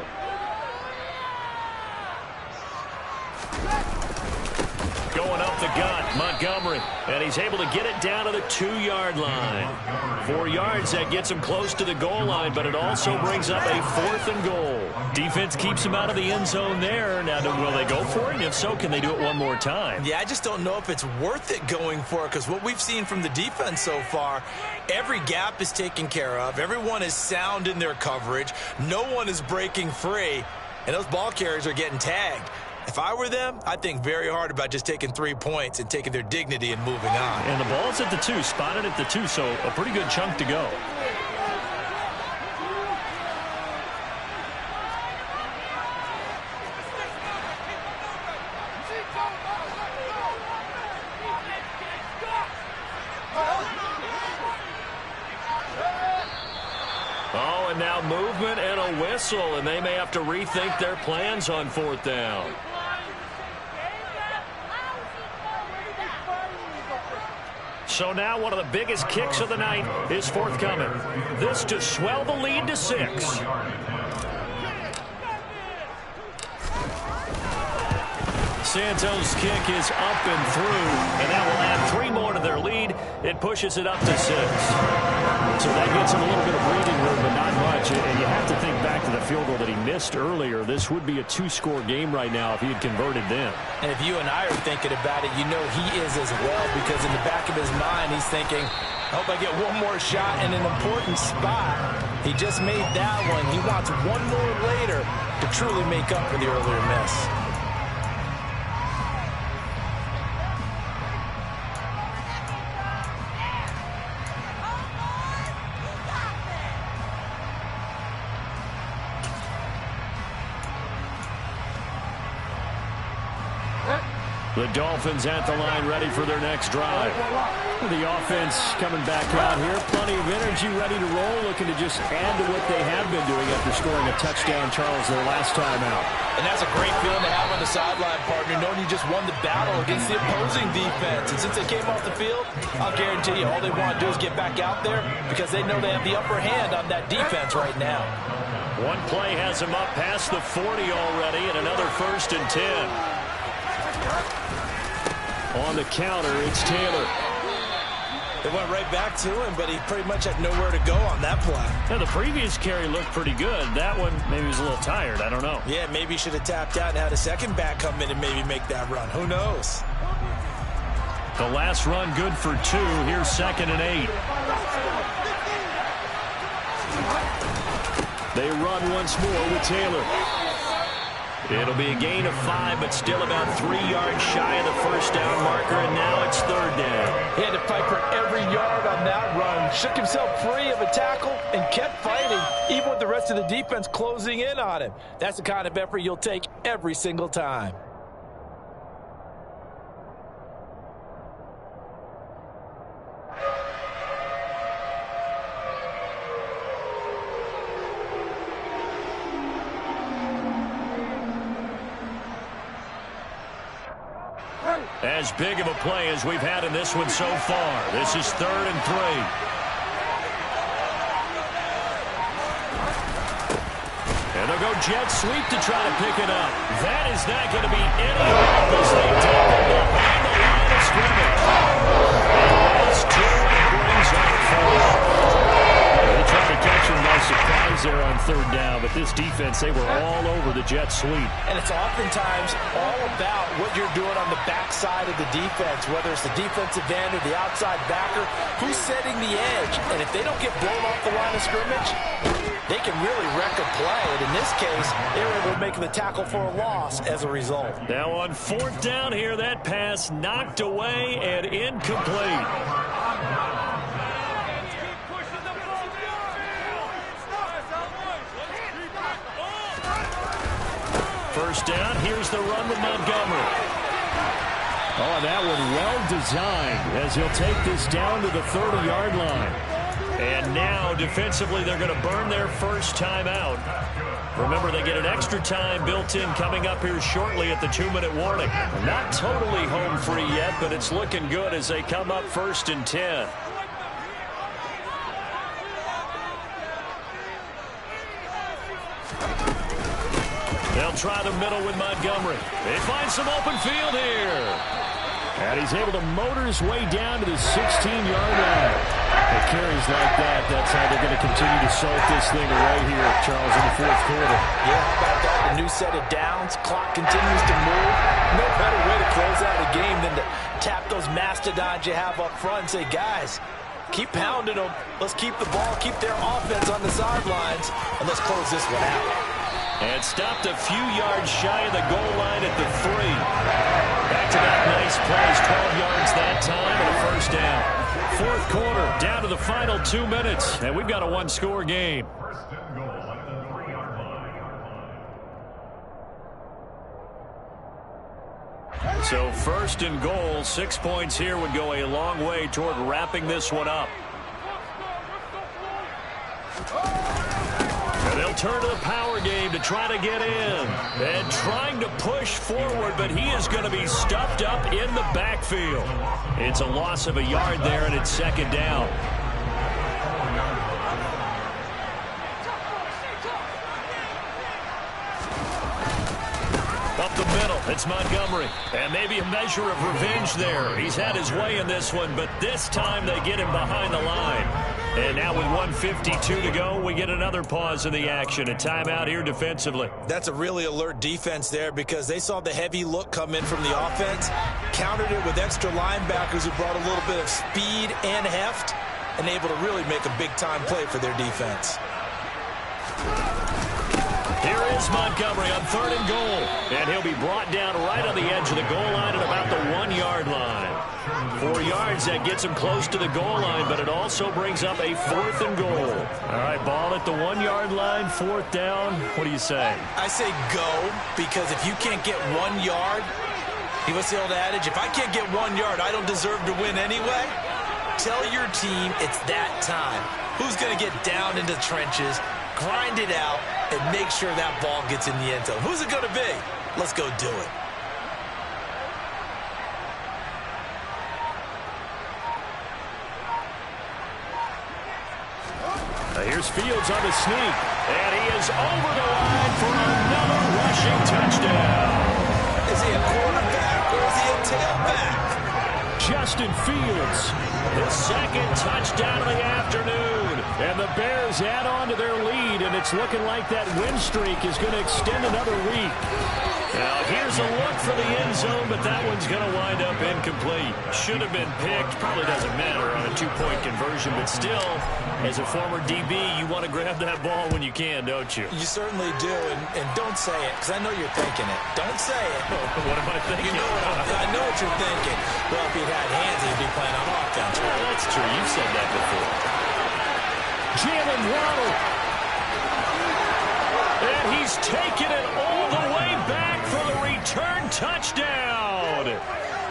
[SPEAKER 4] Going up the gut, Montgomery, and he's able to get it down to the 2-yard line. 4 yards, that gets him close to the goal line, but it also brings up a 4th and goal. Defense keeps him out of the end zone there. Now, will they go for it? And if so, can they do it one more time?
[SPEAKER 2] Yeah, I just don't know if it's worth it going for it, because what we've seen from the defense so far, every gap is taken care of. Everyone is sound in their coverage. No one is breaking free, and those ball carriers are getting tagged. If I were them, I'd think very hard about just taking 3 points and taking their dignity and moving on.
[SPEAKER 4] And the ball's at the 2, spotted at the 2, so a pretty good chunk to go. Oh, and now movement and a whistle, and they may have to rethink their plans on 4th down. So now one of the biggest kicks of the night is forthcoming. This to swell the lead to 6. Santos' kick is up and through, and that will add 3 more to their lead. It pushes it up to 6. So that gets him a little bit of breathing room, but not much. And you have to think back to the field goal that he missed earlier. This would be a 2-score game right now if he had converted then.
[SPEAKER 2] And if you and I are thinking about it, you know he is as well, because in the back of his mind, he's thinking, I hope I get one more shot in an important spot. He just made that one. He wants one more later to truly make up for the earlier miss.
[SPEAKER 4] The Dolphins at the line ready for their next drive. The offense coming back out here. Plenty of energy, ready to roll, looking to just add to what they have been doing after scoring a touchdown, Charles, their last time out.
[SPEAKER 2] And that's a great feeling to have on the sideline, partner, knowing you just won the battle against the opposing defense. And since they came off the field, I'll guarantee you all they want to do is get back out there because they know they have the upper hand on that defense right now.
[SPEAKER 4] One play has them up past the 40 already, and another 1st and 10. On the counter, it's Taylor.
[SPEAKER 2] They went right back to him, but he pretty much had nowhere to go on that play.
[SPEAKER 4] Now, the previous carry looked pretty good. That one, maybe he was a little tired. I don't know.
[SPEAKER 2] Yeah, maybe he should have tapped out and had a second back come in and maybe make that run. Who knows?
[SPEAKER 4] The last run good for 2. Here's 2nd and 8. They run once more with Taylor. It'll be a gain of 5, but still about 3 yards shy of the first down marker, and now it's 3rd down.
[SPEAKER 2] He had to fight for every yard on that run. Shook himself free of a tackle and kept fighting, even with the rest of the defense closing in on him. That's the kind of effort you'll take every single time.
[SPEAKER 4] As big of a play as we've had in this one so far. This is 3rd and 3. And they'll go jet sweep to try to pick it up. That is not going to be any help as they tackle behind the line of scrimmage. And lost 2 and brings up 4. They tried to catch him by surprise there on 3rd down, but this defense, they were all over the jet sweep.
[SPEAKER 2] And it's oftentimes all about what you're doing on the backside of the defense, whether it's the defensive end or the outside backer, who's setting the edge. And if they don't get blown off the line of scrimmage, they can really wreck a play. And in this case, they were able to make the tackle for a loss as a result.
[SPEAKER 4] Now on 4th down here, that pass knocked away and incomplete. First down, here's the run with Montgomery. Oh, that one well designed as he'll take this down to the 30-yard line. And now, defensively, they're going to burn their first time out. Remember, they get an extra time built in coming up here shortly at the 2-minute warning. Not totally home free yet, but it's looking good as they come up 1st and 10. They'll try the middle with Montgomery. They find some open field here. And he's able to motor his way down to the 16-yard line. With carries like that, that's how they're going to continue to salt this thing away here, Charles, in the 4th quarter.
[SPEAKER 2] Yeah, how about that? A new set of downs. Clock continues to move. No better way to close out a game than to tap those mastodons you have up front and say, guys, keep pounding them. Let's keep the ball, keep their offense on the sidelines, and let's close this one out.
[SPEAKER 4] And stopped a few yards shy of the goal line at the 3. Back-to-back nice plays, 12 yards that time, and a first down. 4th quarter, down to the final 2 minutes, and we've got a 1-score game.
[SPEAKER 5] First and goal at the 3-yard line.
[SPEAKER 4] So 1st and goal, 6 points here would go a long way toward wrapping this one up. And they'll turn to the power game to try to get in. And trying to push forward, but he is going to be stuffed up in the backfield. It's a loss of a yard there, and it's second down. Up the middle, it's Montgomery. And maybe a measure of revenge there. He's had his way in this one, but this time they get him behind the line. And now with 1:52 to go, we get another pause in the action. A timeout here defensively.
[SPEAKER 2] That's a really alert defense there because they saw the heavy look come in from the offense, countered it with extra linebackers who brought a little bit of speed and heft, and able to really make a big-time play for their defense.
[SPEAKER 4] Here is Montgomery on 3rd and goal. And he'll be brought down right on the edge of the goal line at about the 1-yard line. 4 yards, that gets him close to the goal line, but it also brings up a 4th and goal. All right, ball at the 1-yard line, 4th down. What do you say?
[SPEAKER 2] I say go, because if you can't get 1 yard, what's the old adage? If I can't get 1 yard, I don't deserve to win anyway. Tell your team it's that time. Who's going to get down into the trenches, grind it out, and make sure that ball gets in the end zone? Who's it going to be? Let's go do it.
[SPEAKER 4] Here's Fields on the sneak, and he is over the line for another rushing touchdown.
[SPEAKER 2] Is he a quarterback or is he a tailback?
[SPEAKER 4] Justin Fields, the 2nd touchdown of the afternoon. And the Bears add on to their lead, and it's looking like that win streak is going to extend another week. Now, here's a look for the end zone, but that one's going to wind up incomplete. Should have been picked. Probably doesn't matter on a 2-point conversion, but still, as a former DB, you want to grab that ball when you can, don't you?
[SPEAKER 2] You certainly do, and don't say it, because I know you're thinking it. Don't say it.
[SPEAKER 4] What am I thinking?
[SPEAKER 2] You know I know what you're thinking. Well, if he'd had hands, he'd be playing on offense.
[SPEAKER 4] Well, that's true. You've said that before. Jalen Waddle. And he's taken it all the way back for the return touchdown.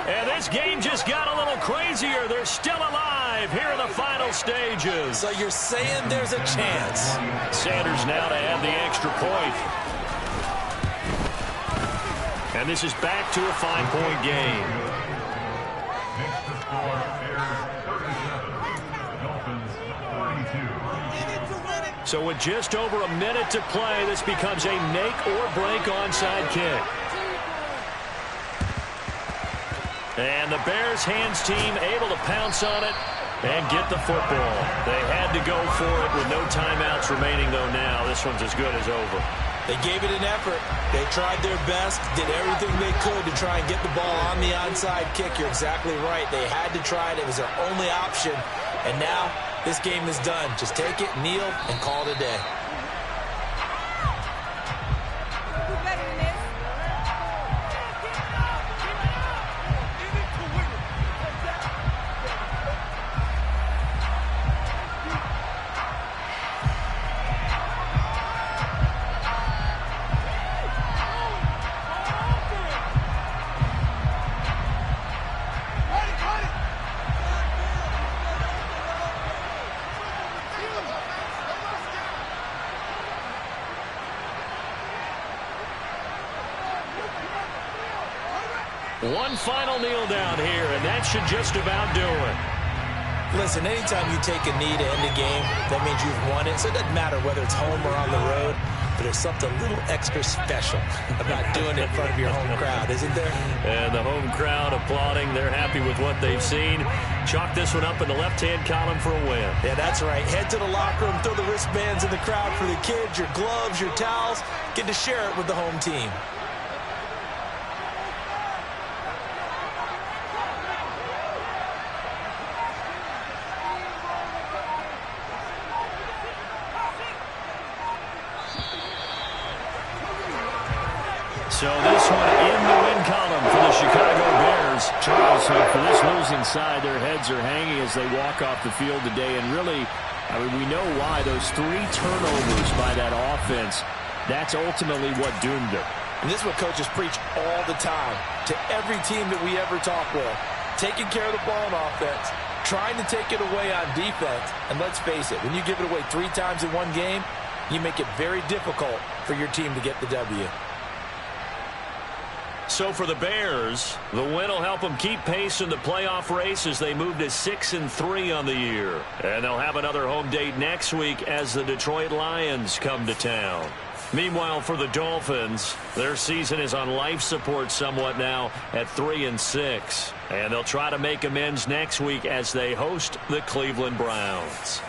[SPEAKER 4] And this game just got a little crazier. They're still alive here in the final stages.
[SPEAKER 2] So you're saying there's a chance.
[SPEAKER 4] Sanders now to add the extra point. And this is back to a 5-point game.
[SPEAKER 5] Next to score, Bears 37, Dolphins 32.
[SPEAKER 4] So with just over a minute to play, this becomes a make-or-break onside kick. And the Bears hands team able to pounce on it and get the football. They had to go for it with no timeouts remaining, though now. This one's as good as over.
[SPEAKER 2] They gave it an effort. They tried their best, did everything they could to try and get the ball on the onside kick. You're exactly right. They had to try it. It was their only option. And now this game is done. Just take it, kneel, and call it a day.
[SPEAKER 4] One final kneel down here, and that should just about do it.
[SPEAKER 2] Listen, anytime you take a knee to end a game, that means you've won it. So it doesn't matter whether it's home or on the road, but there's something a little extra special about doing it in front of your home crowd, isn't there?
[SPEAKER 4] And the home crowd applauding. They're happy with what they've seen. Chalk this one up in the left-hand column for a win.
[SPEAKER 2] Yeah, that's right. Head to the locker room, throw the wristbands in the crowd for the kids, your gloves, your towels. Get to share it with the home team.
[SPEAKER 4] So this one in the win column for the Chicago Bears. Charles, for this losing side, their heads are hanging as they walk off the field today. And really, I mean, we know why. Those 3 turnovers by that offense, that's ultimately what doomed them.
[SPEAKER 2] And this is what coaches preach all the time to every team that we ever talk with. Taking care of the ball on offense, trying to take it away on defense. And let's face it, when you give it away 3 times in one game, you make it very difficult for your team to get the W.
[SPEAKER 4] So for the Bears, the win will help them keep pace in the playoff race as they move to 6-3 on the year. And they'll have another home date next week as the Detroit Lions come to town. Meanwhile, for the Dolphins, their season is on life support somewhat now at 3-6. And they'll try to make amends next week as they host the Cleveland Browns.